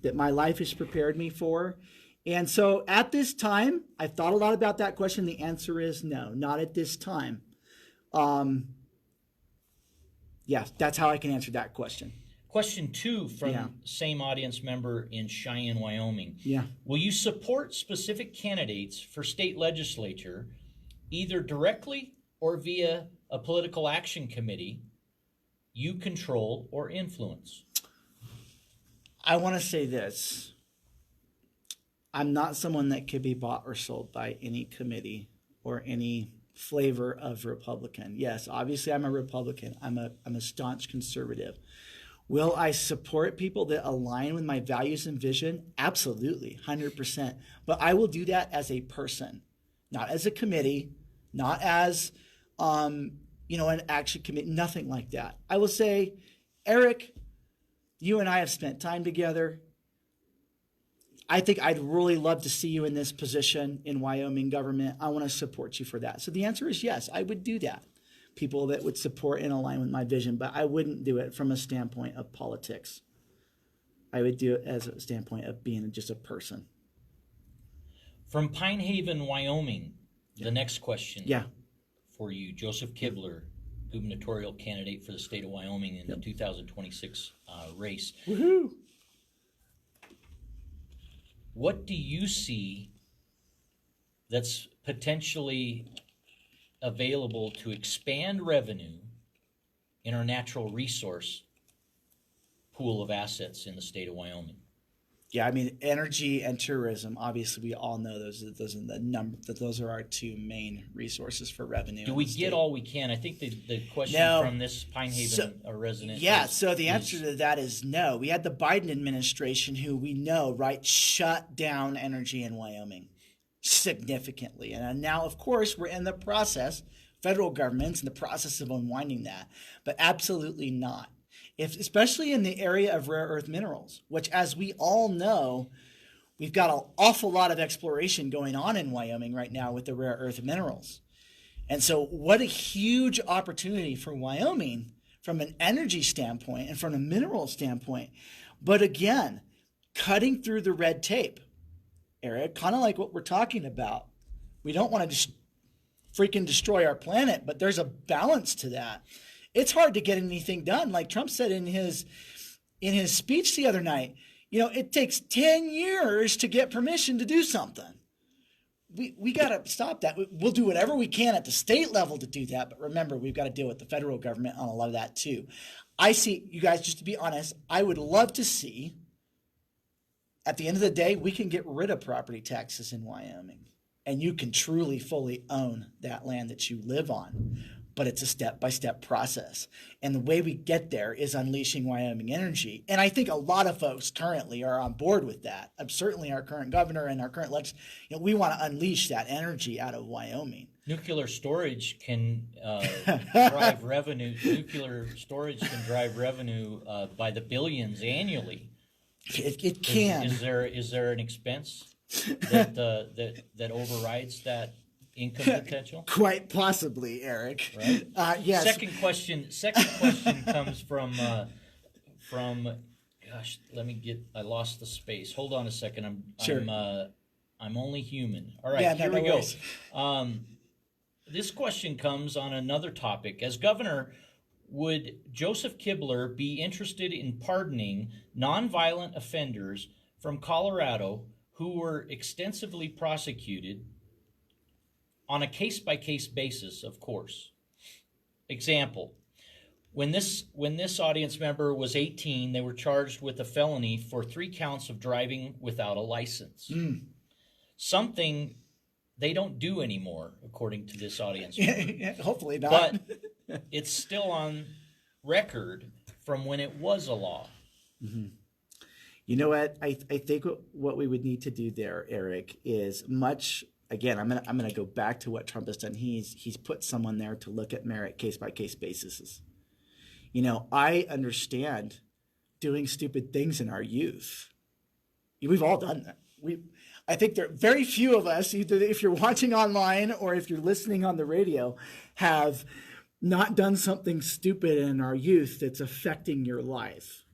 that my life has prepared me for. And so at this time, I thought a lot about that question. The answer is no, not at this time. Yeah, that's how I can answer that question. Question 2 from same audience member in Cheyenne, Wyoming. Yeah. Will you support specific candidates for state legislature, either directly or via a political action committee you control or influence? I want to say this. I'm not someone that could be bought or sold by any committee or any flavor of Republican. Yes, obviously I'm a Republican. I'm a staunch conservative. Will I support people that align with my values and vision? Absolutely, 100%. But I will do that as a person, not as a committee, not as an action committee, nothing like that. I will say, Eric, you and I have spent time together. I think I'd really love to see you in this position in Wyoming government. I want to support you for that. So the answer is yes, I would do that. People that would support and align with my vision, but I wouldn't do it from a standpoint of politics. I would do it as a standpoint of being just a person. From Pine Haven, Wyoming, the next question for you, Joseph Kibler, gubernatorial candidate for the state of Wyoming in the 2026 race. Woohoo! What do you see that's potentially available to expand revenue in our natural resource pool of assets in the state of Wyoming? Yeah, I mean, energy and tourism. Obviously, we all know those are our two main resources for revenue. Do we get all we can? I think the question from this Pine Haven resident. Yeah, so the answer to that is no. We had the Biden administration, who we know, shut down energy in Wyoming significantly. And now, of course, we're in the process, federal government's in the process of unwinding that, but absolutely not. Especially in the area of rare earth minerals, which, as we all know, we've got an awful lot of exploration going on in Wyoming right now with the rare earth minerals. And so what a huge opportunity for Wyoming from an energy standpoint and from a mineral standpoint. But again, cutting through the red tape, Eric, kind of like what we're talking about. We don't want to just freaking destroy our planet, but there's a balance to that. It's hard to get anything done. Like Trump said in his speech the other night, it takes 10 years to get permission to do something. We got to stop that. We'll do whatever we can at the state level to do that. But remember, we've got to deal with the federal government on a lot of that too. I see, you guys, just to be honest, I would love to see, at the end of the day, we can get rid of property taxes in Wyoming. And you can truly, fully own that land that you live on. But it's a step-by-step process. And the way we get there is unleashing Wyoming energy. And I think a lot of folks currently are on board with that. Certainly our current governor and our current legislature, we want to unleash that energy out of Wyoming. Nuclear storage can drive revenue. Nuclear storage can drive revenue by the billions annually. It can. Is there an expense that overrides that income potential? Quite possibly, Eric. Right. Yes. Second question comes from. Gosh, I lost the space. Hold on a second. I'm only human. All right, here we go. This question comes on another topic. As governor, would Joseph Kibler be interested in pardoning nonviolent offenders from Colorado who were extensively prosecuted on a case-by-case basis, of course? Example, when this audience member was 18, they were charged with a felony for 3 counts of driving without a license. Something they don't do anymore, according to this audience member. Hopefully not. But it's still on record from when it was a law. Mm-hmm. You know what? I think what we would need to do there, Eric, is much. Again, I'm gonna go back to what Trump has done. He's put someone there to look at merit case-by-case basis. I understand doing stupid things in our youth. We've all done that. I think there are very few of us, either if you're watching online or if you're listening on the radio, have not done something stupid in our youth that's affecting your life.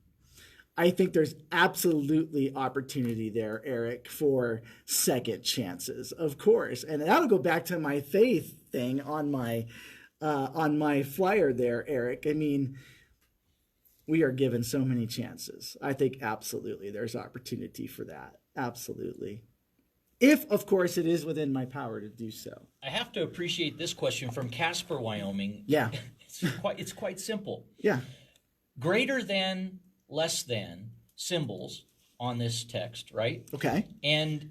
I think there's absolutely opportunity there, Eric, for second chances, of course. And that'll go back to my faith thing on my flyer there, Eric. I mean, We are given so many chances. I think absolutely there's opportunity for that. Absolutely. If, of course, it is within my power to do so. I have to appreciate this question from Casper, Wyoming. Yeah. It's quite simple. Yeah. Greater than, less than symbols on this text, right? Okay. And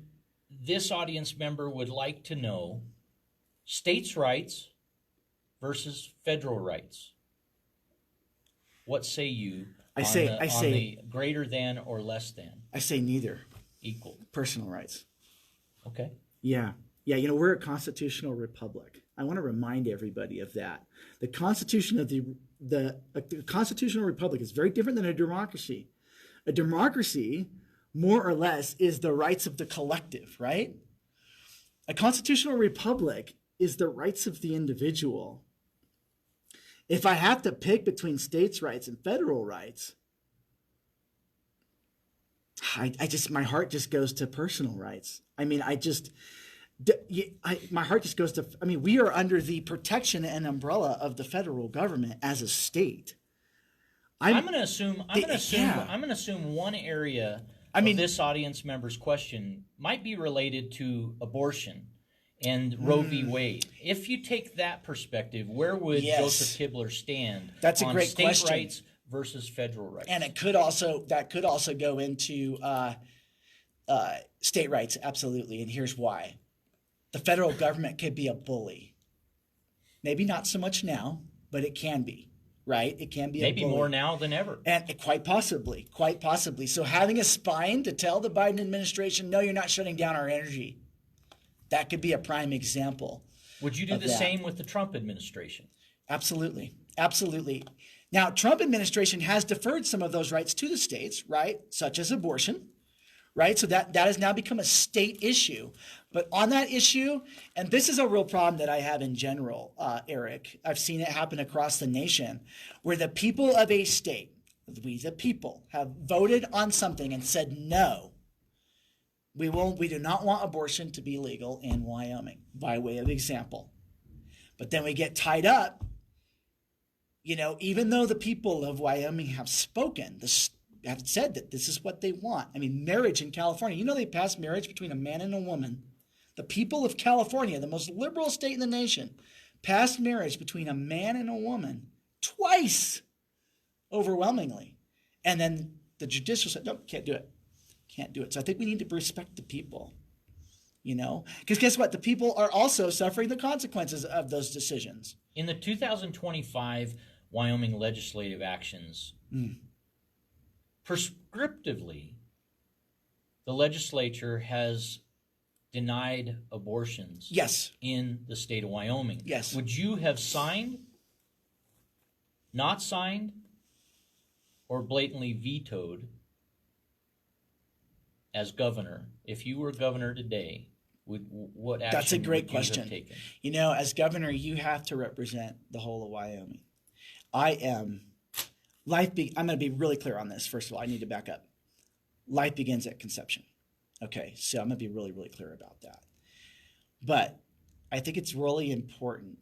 this audience member would like to know states' rights versus federal rights. What say you on the greater than or less than? I say neither. Equal. Personal rights. Okay. Yeah. Yeah, we're a constitutional republic. I want to remind everybody of that. The Constitution of the constitutional republic is very different than a democracy. A democracy, more or less, is the rights of the collective, right? A constitutional republic is the rights of the individual. If I have to pick between states' rights and federal rights, my heart just goes to personal rights. I mean, my heart just goes to, we are under the protection and umbrella of the federal government as a state. I'm going to assume one area of this audience member's question might be related to abortion and Roe v. Wade. If you take that perspective, where would Joseph Kibler stand on state rights versus federal rights? And that could also go into state rights, absolutely. And here's why. The federal government could be a bully. Maybe not so much now, but it can be, right? It can be maybe more now than ever. And quite possibly. So having a spine to tell the Biden administration, no, you're not shutting down our energy. That could be a prime example. Would you do the same with the Trump administration? Absolutely. Now, Trump administration has deferred some of those rights to the states, right? Such as abortion, right? So that has now become a state issue. But on that issue, and this is a real problem that I have in general, Eric, I've seen it happen across the nation, where the people of a state, we the people, have voted on something and said, no, we do not want abortion to be legal in Wyoming, by way of example. But then we get tied up, even though the people of Wyoming have spoken, have said that this is what they want. Marriage in California, they passed marriage between a man and a woman. The people of California, the most liberal state in the nation, passed marriage between a man and a woman twice, overwhelmingly. And then the judicial said, nope, can't do it. So I think we need to respect the people, because guess what? The people are also suffering the consequences of those decisions. In the 2025 Wyoming legislative actions, prescriptively, the legislature has denied abortions in the state of Wyoming. Yes. Would you have signed, not signed, or blatantly vetoed as governor? If you were governor today, what action That's a great question. Have taken? As governor, you have to represent the whole of Wyoming. I'm going to be really clear on this. First of all, I need to back up. Life begins at conception. Okay, so I'm going to be really, really clear about that. But I think it's really important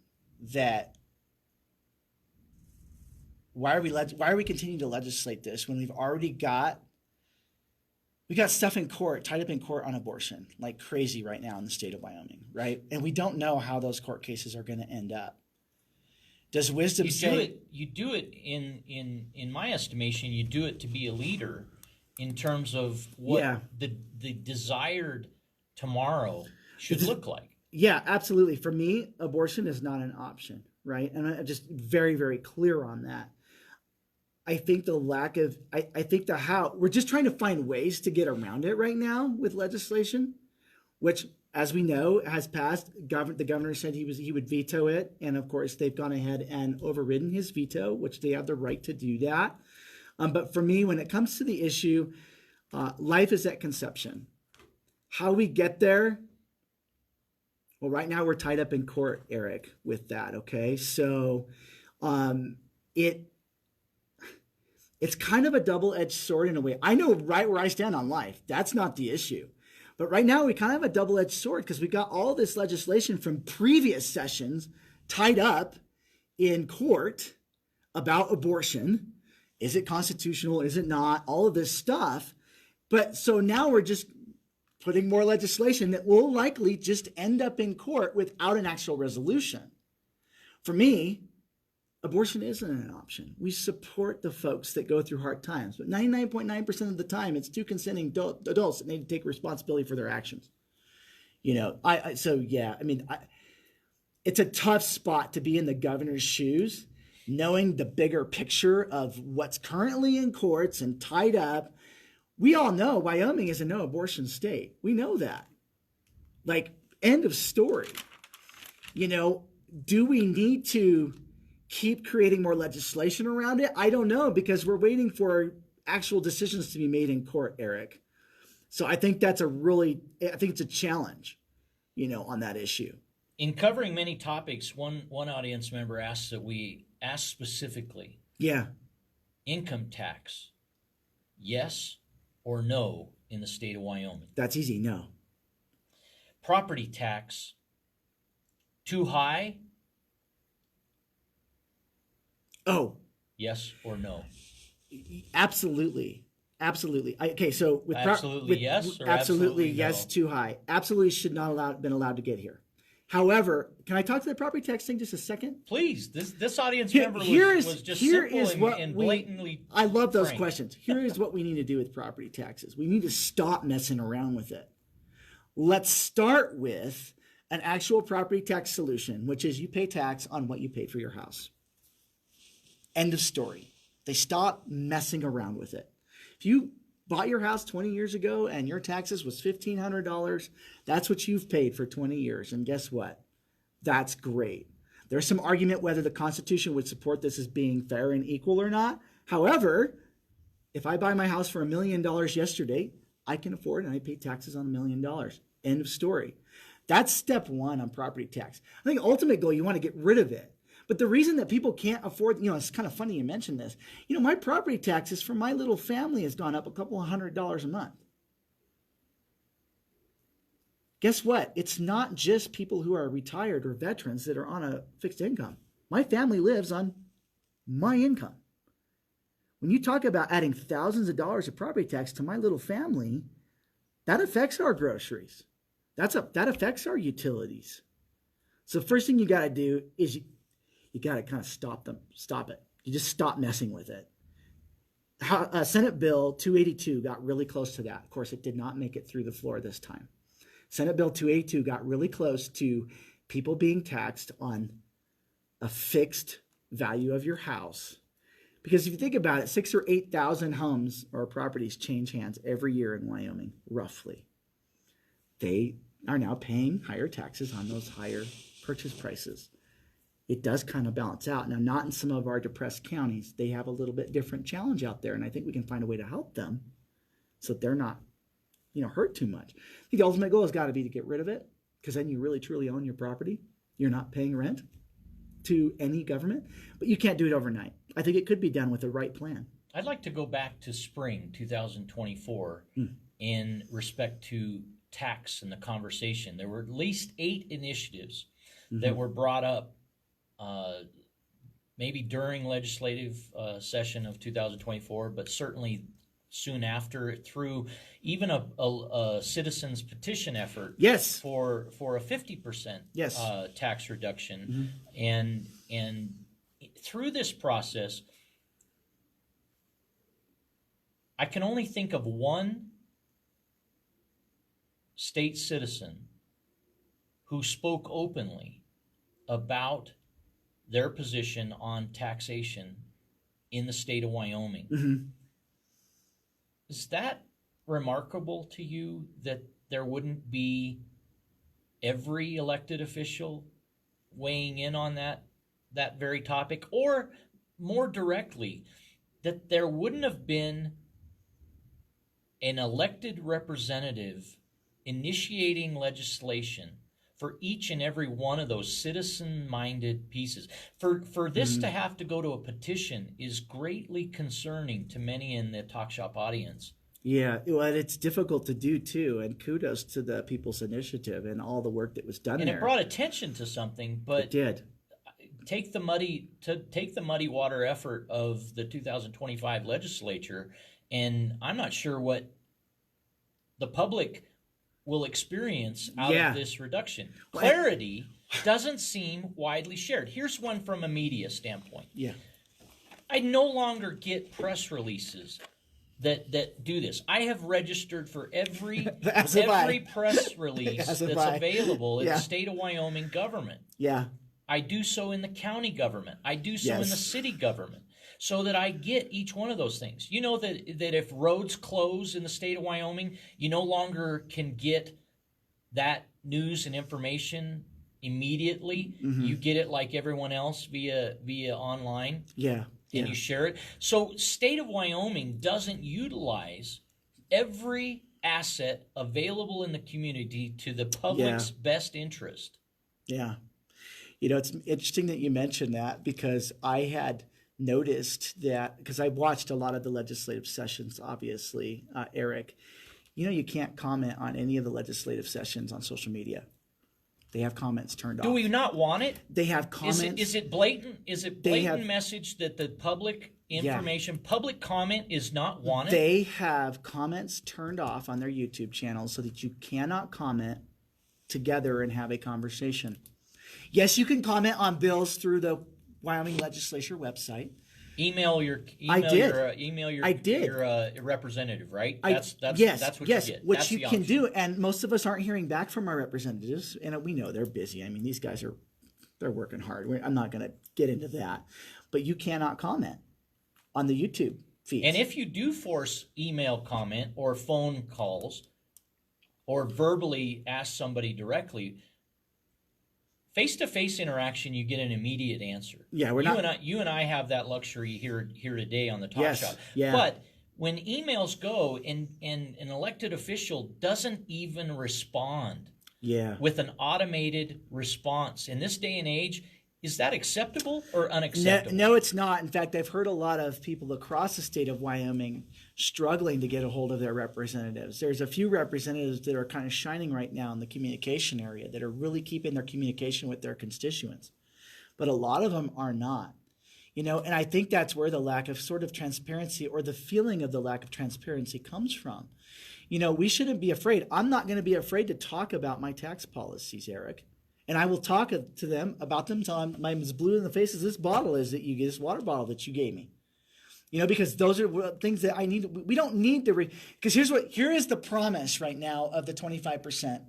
that why are we continuing to legislate this when we've already got stuff in court, tied up in court on abortion like crazy right now in the state of Wyoming, right? And we don't know how those court cases are going to end up. Does wisdom say you do it in my estimation, you do it to be a leader in terms of what the desired tomorrow should look like? Yeah, absolutely. For me, abortion is not an option, right? And I'm just very, very clear on that. I think we're just trying to find ways to get around it right now with legislation, which, as we know, has passed. The governor said he would veto it. And of course, they've gone ahead and overridden his veto, which they have the right to do that. But for me, when it comes to the issue, life is at conception. How we get there, well, right now we're tied up in court, Eric, with that, okay? So it's kind of a double-edged sword in a way. I know right where I stand on life. That's not the issue. But right now we kind of have a double-edged sword because we got all this legislation from previous sessions tied up in court about abortion. Is it constitutional? Is it not? All of this stuff. But so now we're just putting more legislation that will likely just end up in court without an actual resolution. For me, abortion isn't an option. We support the folks that go through hard times, but 99.9% of the time, it's two consenting adults that need to take responsibility for their actions. It's a tough spot to be in the governor's shoes, knowing the bigger picture of what's currently in courts and tied up. We all know Wyoming is a no abortion state. We know that. Like, end of story. Do we need to keep creating more legislation around it? I don't know, because we're waiting for actual decisions to be made in court, Eric. So I think it's a challenge, on that issue. In covering many topics, one audience member asks that we ask specifically. Yeah. Income tax, yes or no in the state of Wyoming? That's easy, no. Property tax, too high? Oh. Yes or no? Absolutely. Okay, so with absolutely yes or absolutely no? Yes, too high. Absolutely should not been allowed to get here. However, can I talk to the property tax thing just a second? Please. This audience member was just simple and blatantly I love those frank. questions. Here is what we need to do with property taxes. We need to stop messing around with it. Let's start with an actual property tax solution, which is you pay tax on what you paid for your house. End of story. They stop messing around with it. If you bought your house 20 years ago and your taxes was $1,500, that's what you've paid for 20 years. And guess what? That's great. There's some argument whether the Constitution would support this as being fair and equal or not. However, if I buy my house for $1 million yesterday, I can afford it and I pay taxes on $1 million. End of story. That's step one on property tax. I think ultimate goal, you want to get rid of it. But the reason that people can't afford, it's kind of funny you mention this. My property taxes for my little family has gone up a couple of $100 a month. Guess what? It's not just people who are retired or veterans that are on a fixed income. My family lives on my income. When you talk about adding thousands of dollars of property tax to my little family, that affects our groceries. That affects our utilities. So the first thing you got to do is you got to kind of stop it. You just stop messing with it. Senate Bill 282 got really close to that. Of course, it did not make it through the floor this time. Senate Bill 282 got really close to people being taxed on a fixed value of your house. Because if you think about it, 6,000 or 8,000 homes or properties change hands every year in Wyoming, roughly. They are now paying higher taxes on those higher purchase prices. It does kind of balance out. Now, not in some of our depressed counties. They have a little bit different challenge out there, and I think we can find a way to help them so that they're not, hurt too much. I think the ultimate goal has got to be to get rid of it, because then you really, truly own your property. You're not paying rent to any government, but you can't do it overnight. I think it could be done with the right plan. I'd like to go back to spring 2024 in respect to tax and the conversation. There were at least 8 initiatives that were brought up maybe during legislative session of 2024, but certainly soon after, through even a citizens petition effort. Yes. For a 50% tax reduction, and through this process, I can only think of one state citizen who spoke openly about their position on taxation in the state of Wyoming. Is that remarkable to you, that there wouldn't be every elected official weighing in on that very topic? Or more directly, that there wouldn't have been an elected representative initiating legislation for each and every one of those citizen-minded pieces? For this to have to go to a petition is greatly concerning to many in the Talk Shop audience. Yeah, well, it's difficult to do too, and kudos to the People's Initiative and all the work that was done there. And it brought attention to something, but it did. take the muddy water effort of the 2025 legislature, and I'm not sure what the public will experience out of this reduction. Clarity doesn't seem widely shared. Here's one from a media standpoint. Yeah. I no longer get press releases that do this. I have registered for every press release that's available in the state of Wyoming government. Yeah. I do so in the county government. I do so in the city government, so that I get each one of those things. You know that if roads close in the state of Wyoming, you no longer can get that news and information immediately. You get it like everyone else via online. Yeah. And you share it. So state of Wyoming doesn't utilize every asset available in the community to the public's best interest. Yeah. You know, it's interesting that you mentioned that, because I had noticed that, because I watched a lot of the legislative sessions, obviously, Eric. You know, you can't comment on any of the legislative sessions on social media. They have comments turned off. Do we not want it? They have comments. Is it blatant? Is it blatant message that the public information, public comment is not wanted? They have comments turned off on their YouTube channel so that you cannot comment together and have a conversation. Yes, you can comment on bills through the Wyoming legislature website. Email your representative, right? That's what you get. Which you can do, and most of us aren't hearing back from our representatives, and we know they're busy. I mean, these guys they're working hard. I'm not going to get into that, but you cannot comment on the YouTube feed. And if you do force email comment or phone calls, or verbally ask somebody directly, face-to-face interaction, you get an immediate answer. Yeah, you and I have that luxury here today on the Talk Shop. Yeah. But when emails go and an elected official doesn't even respond with an automated response in this day and age, is that acceptable or unacceptable? No, it's not. In fact, I've heard a lot of people across the state of Wyoming struggling to get a hold of their representatives. There's a few representatives that are kind of shining right now in the communication area that are really keeping their communication with their constituents. But a lot of them are not. You know, and I think that's where the lack of sort of transparency, or the feeling of the lack of transparency, comes from. You know, we shouldn't be afraid. I'm not going to be afraid to talk about my tax policies, Eric. And I will talk to them about them until I'm as blue in the face as this bottle is that you get, this water bottle that you gave me. You know, because those are things that I need. We don't need to because here is the promise right now of the 25%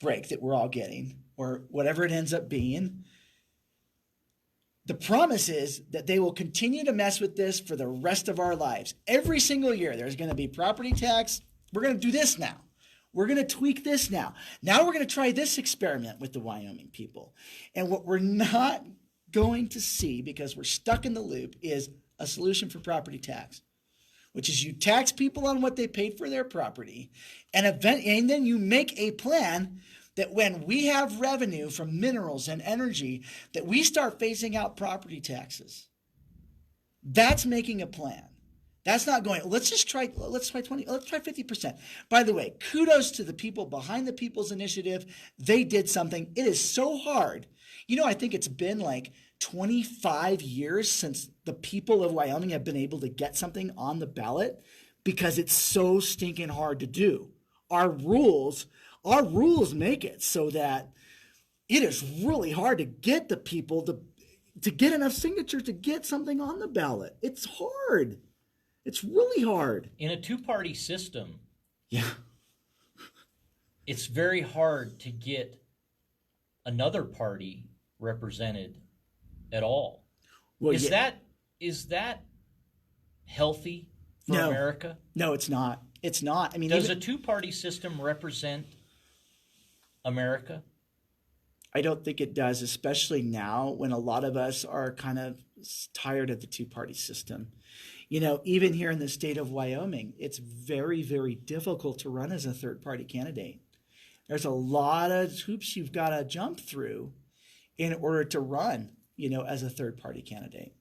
break that we're all getting, or whatever it ends up being. The promise is that they will continue to mess with this for the rest of our lives. Every single year, there's going to be property tax. We're going to do this now. We're going to tweak this now. Now we're going to try this experiment with the Wyoming people. And what we're not going to see, because we're stuck in the loop, is a solution for property tax, which is you tax people on what they paid for their property, and then you make a plan that when we have revenue from minerals and energy, that we start phasing out property taxes. That's making a plan. That's not going, let's try 50%. By the way, kudos to the people behind the People's Initiative. They did something. It is so hard. You know, I think it's been like 25 years since the people of Wyoming have been able to get something on the ballot, because it's so stinking hard to do. Our rules make it so that it is really hard to get the people to get enough signatures to get something on the ballot. It's hard. It's really hard. In a two-party system, yeah, it's very hard to get another party represented at all. Well, is that healthy for America? No, it's not. It's not. I mean, does a two-party system represent America? I don't think it does, especially now when a lot of us are kind of tired of the two-party system. You know, even here in the state of Wyoming, it's very, very difficult to run as a third-party candidate. There's a lot of hoops you've got to jump through in order to run, you know, as a third-party candidate.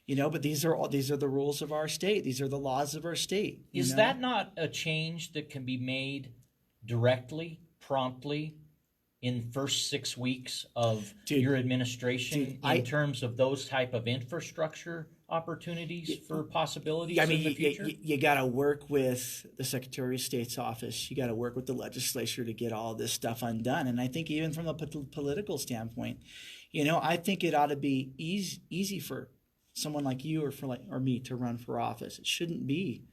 You know, but these are the rules of our state. These are the laws of our state. Is that not a change that can be made directly, promptly, in first 6 weeks of Dude, your administration dude, in terms of those type of infrastructure opportunities for possibilities I mean, in the future? you got to work with the Secretary of State's office. You got to work with the legislature to get all this stuff undone. And I think even from a political standpoint, I think it ought to be easy for someone like you or me to run for office. It shouldn't be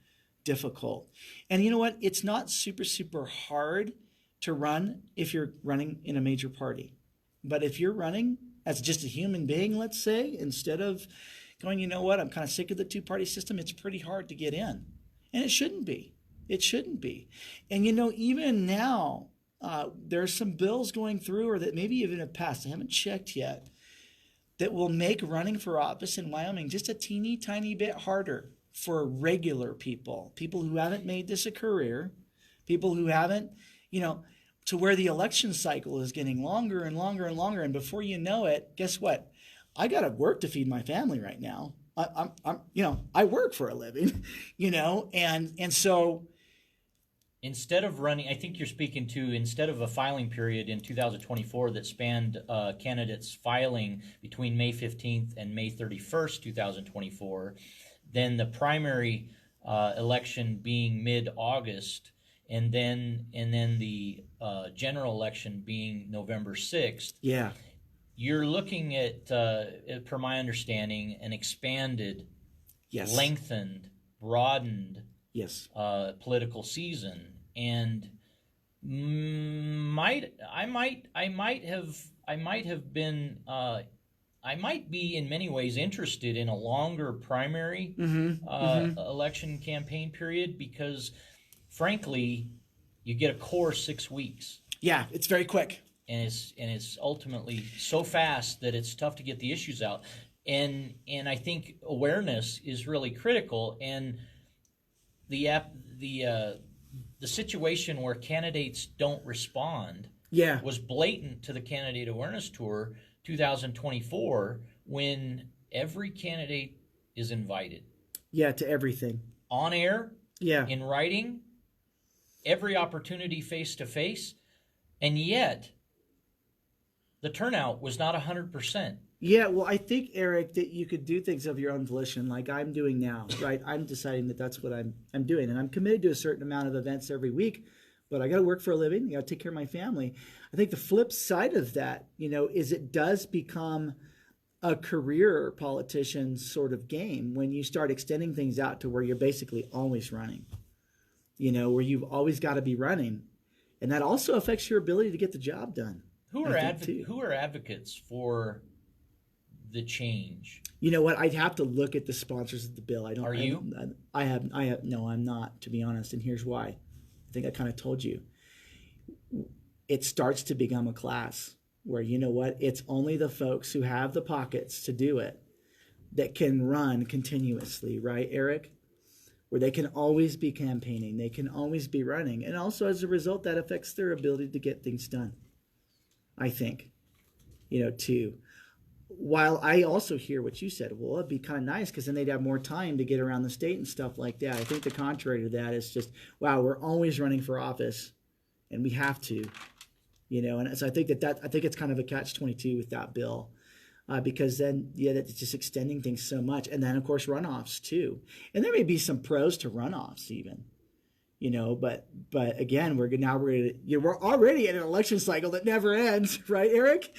difficult. And you know what? It's not super hard to run if you're running in a major party. But if you're running as just a human being, let's say, instead of going, you know what, I'm kind of sick of the two-party system, it's pretty hard to get in. And it shouldn't be. It shouldn't be. And even now, there's some bills going through or that maybe even have passed, I haven't checked yet, that will make running for office in Wyoming just a teeny tiny bit harder for regular people who haven't made this a career, people who haven't, to where the election cycle is getting longer and longer and longer. And before you know it, guess what? I got to work to feed my family right now. I work for a living, and so instead of running, I think you're speaking to, instead of a filing period in 2024 that spanned candidates filing between May 15th and May 31st, 2024, then the primary election being mid-August, and then the general election being November 6th. Yeah. You're looking at, per my understanding, an expanded, yes, lengthened, broadened, yes, political season, and I might be in many ways interested in a longer primary election campaign period because, frankly, you get a core 6 weeks. Yeah, it's very quick. And it's ultimately so fast that it's tough to get the issues out, and I think awareness is really critical. And the situation where candidates don't respond, was blatant to the Candidate Awareness Tour 2024, when every candidate is invited. Yeah, to everything. On air. Yeah. In writing. Every opportunity face to face, and yet the turnout was not 100%. Yeah, well, I think, Eric, that you could do things of your own volition like I'm doing now, right? I'm deciding that that's what I'm doing. And I'm committed to a certain amount of events every week, but I got to work for a living. I got to take care of my family. I think the flip side of that, is it does become a career politician sort of game when you start extending things out to where you're basically always running, where you've always got to be running. And that also affects your ability to get the job done. Who are advocates for the change? You know what? I'd have to look at the sponsors of the bill. Are you? No, I'm not, to be honest. And here's why. I think I kind of told you. It starts to become a class where, you know what? It's only the folks who have the pockets to do it that can run continuously, right, Eric? Where they can always be campaigning. They can always be running. And also, as a result, that affects their ability to get things done. I think, too. While I also hear what you said, well, it'd be kind of nice because then they'd have more time to get around the state and stuff like that. I think the contrary to that is just, wow, we're always running for office and we have to, and so I think I think it's kind of a catch-22 with that bill because then, that's just extending things so much. And then, of course, runoffs too. And there may be some pros to runoffs even. But again, we're already in an election cycle that never ends, right, Eric?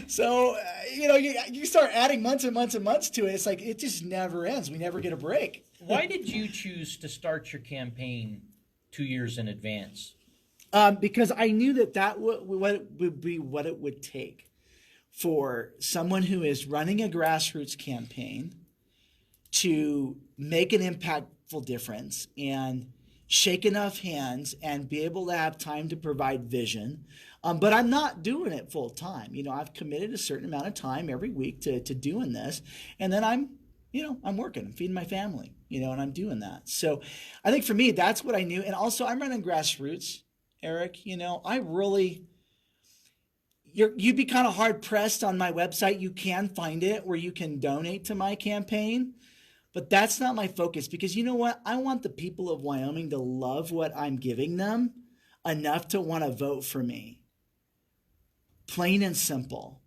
So, you start adding months and months and months to it. It's like it just never ends. We never get a break. Why did you choose to start your campaign 2 years in advance? Because I knew that would be what it would take for someone who is running a grassroots campaign to make an impactful difference and shake enough hands and be able to have time to provide vision. But I'm not doing it full time. I've committed a certain amount of time every week to doing this. And then I'm working, I'm feeding my family, and I'm doing that. So I think for me, that's what I knew. And also I'm running grassroots, Eric. You'd be kind of hard pressed on my website. You can find it where you can donate to my campaign. But that's not my focus because you know what? I want the people of Wyoming to love what I'm giving them enough to want to vote for me, plain and simple.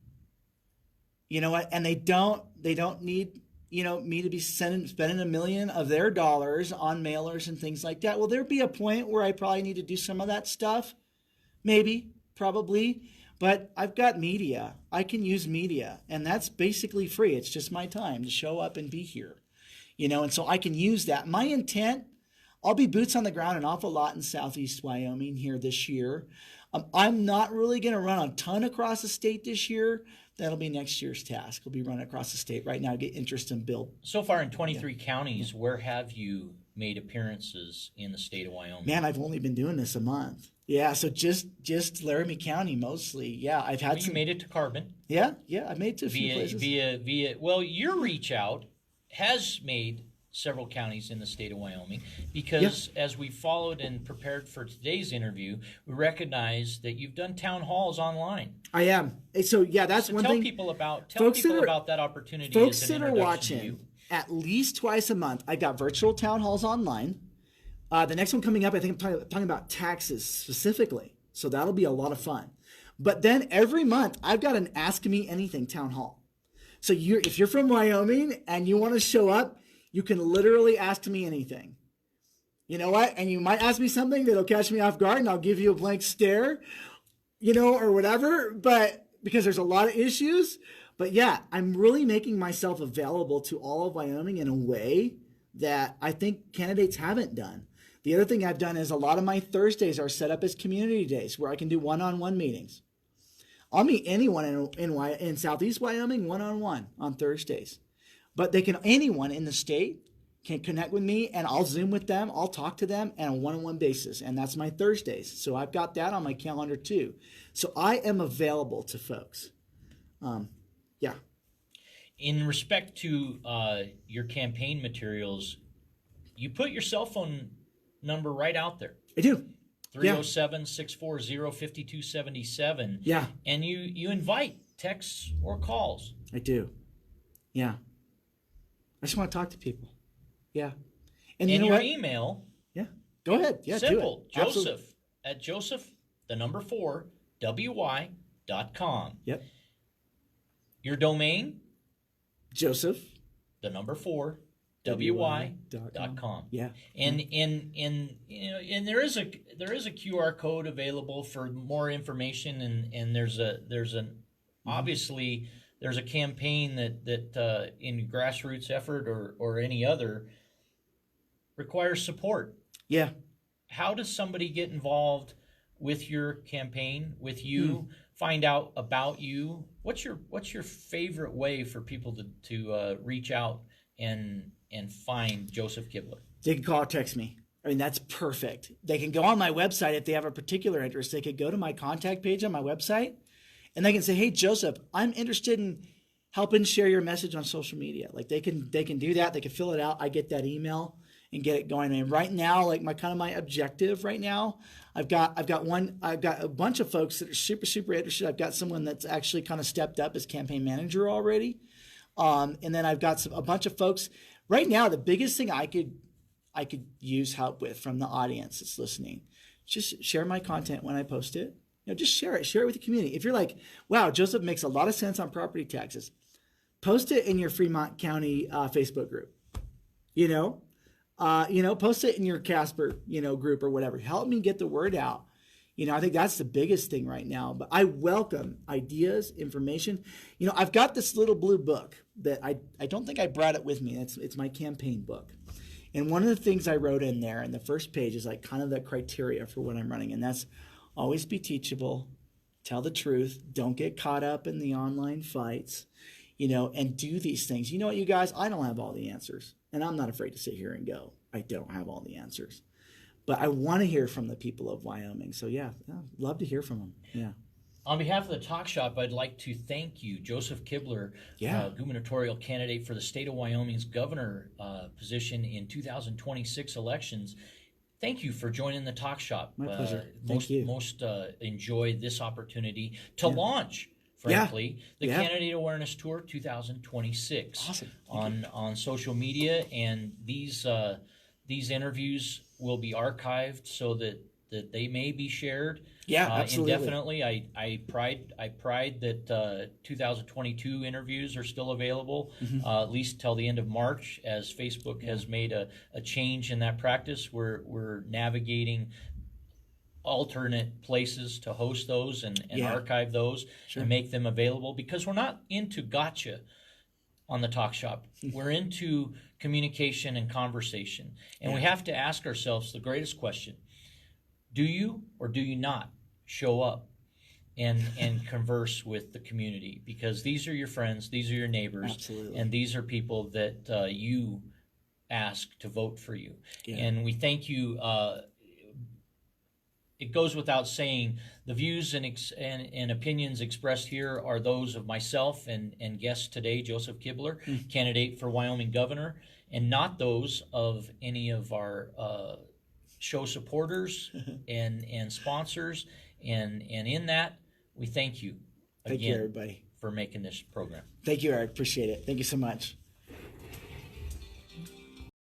You know what? And they don't need, me to be spending $1 million of their dollars on mailers and things like that. Will there be a point where I probably need to do some of that stuff? Maybe, probably. But I've got media. I can use media, and that's basically free. It's just my time to show up and be here, and so I can use that. My intent, I'll be boots on the ground an awful lot in Southeast Wyoming here this year. I'm not really going to run a ton across the state this year. That'll be next year's task. We'll be running across the state right now to get interest and build. So far in 23 counties, where have you made appearances in the state of Wyoming? Man, I've only been doing this a month. Yeah, so just Laramie County mostly. Yeah, I've had You made it to Carbon. Yeah, I made it to a few places. Well, your reach out has made several counties in the state of Wyoming because as we followed and prepared for today's interview, we recognize that you've done town halls online. I am. So that's one tell thing. Tell people about that opportunity. Folks that are watching, at least twice a month, I've got virtual town halls online. The next one coming up, I think I'm talking about taxes specifically. So that'll be a lot of fun. But then every month, I've got an Ask Me Anything town hall. So if you're from Wyoming and you want to show up, you can literally ask me anything. You know what? And you might ask me something that'll catch me off guard, and I'll give you a blank stare, or whatever. But because there's a lot of issues. But yeah, I'm really making myself available to all of Wyoming in a way that I think candidates haven't done. The other thing I've done is a lot of my Thursdays are set up as community days where I can do one-on-one meetings. I'll meet anyone in Southeast Wyoming one-on-one on Thursdays. But anyone in the state can connect with me, and I'll Zoom with them. I'll talk to them on a one-on-one basis, and that's my Thursdays. So I've got that on my calendar too. So I am available to folks. Yeah. In respect to your campaign materials, you put your cell phone number right out there. I do. 307-640-5277. Yeah. And you invite texts or calls. I do. Yeah. I just want to talk to people. Yeah. And you know your what? email. Yeah. Go ahead. Yeah. Simple. Do it. Joseph at Joseph4wy.com. Yep. Your domain. Joseph. 4wy.com. Yeah. And there is a QR code available for more information, and there's obviously there's a campaign that in grassroots effort or any other requires support. Yeah. How does somebody get involved with your campaign, with you, find out about you? What's your favorite way for people to reach out and find Joseph Kibler? They can call or text me. I mean, that's perfect. They can go on my website if they have a particular interest. They could go to my contact page on my website, and they can say, "Hey, Joseph, I'm interested in helping share your message on social media." Like they can do that. They can fill it out. I get that email and get it going. And right now, like my objective right now, I've got a bunch of folks that are super, super interested. I've got someone that's actually kind of stepped up as campaign manager already. And then I've got a bunch of folks right now. The biggest thing I could use help with from the audience that's listening, just share my content when I post it. Just share it with the community. If you're like, wow, Joseph makes a lot of sense on property taxes, post it in your Fremont County Facebook group. Post it in your Casper, group or whatever. Help me get the word out. I think that's the biggest thing right now. But I welcome ideas, information. I've got this little blue book that I don't think I brought it with me. It's my campaign book. And one of the things I wrote in there in the first page is like kind of the criteria for what I'm running. And that's always be teachable, tell the truth, don't get caught up in the online fights, and do these things. You know what, you guys? I don't have all the answers. And I'm not afraid to sit here and go, I don't have all the answers. But I want to hear from the people of Wyoming. So, yeah, love to hear from them. Yeah. On behalf of the Talk Shop, I'd like to thank you, Joseph Kibler, gubernatorial candidate for the state of Wyoming's governor position in 2026 elections. Thank you for joining the Talk Shop. My pleasure. Thank you. Most enjoyed this opportunity to launch, frankly, the Candidate Awareness Tour 2026. Awesome. On social media, and these interviews will be archived so that that they may be shared. Yeah, absolutely. Indefinitely. I pride that 2022 interviews are still available, at least till the end of March, as Facebook has made a change in that practice. We're navigating alternate places to host those and archive those and make them available, because we're not into gotcha on the Talk Shop. We're into communication and conversation. And we have to ask ourselves the greatest question: do you or do you not show up and converse with the community? Because these are your friends, these are your neighbors, Absolutely. and these are people that you ask to vote for you. And we thank you. It goes without saying, the views and opinions expressed here are those of myself and guest today, Joseph Kibler, candidate for Wyoming governor, and not those of any of our show supporters and sponsors. And in that, we thank you again. Thank you, everybody, for making this program. Thank you, Eric. Appreciate it. Thank you so much.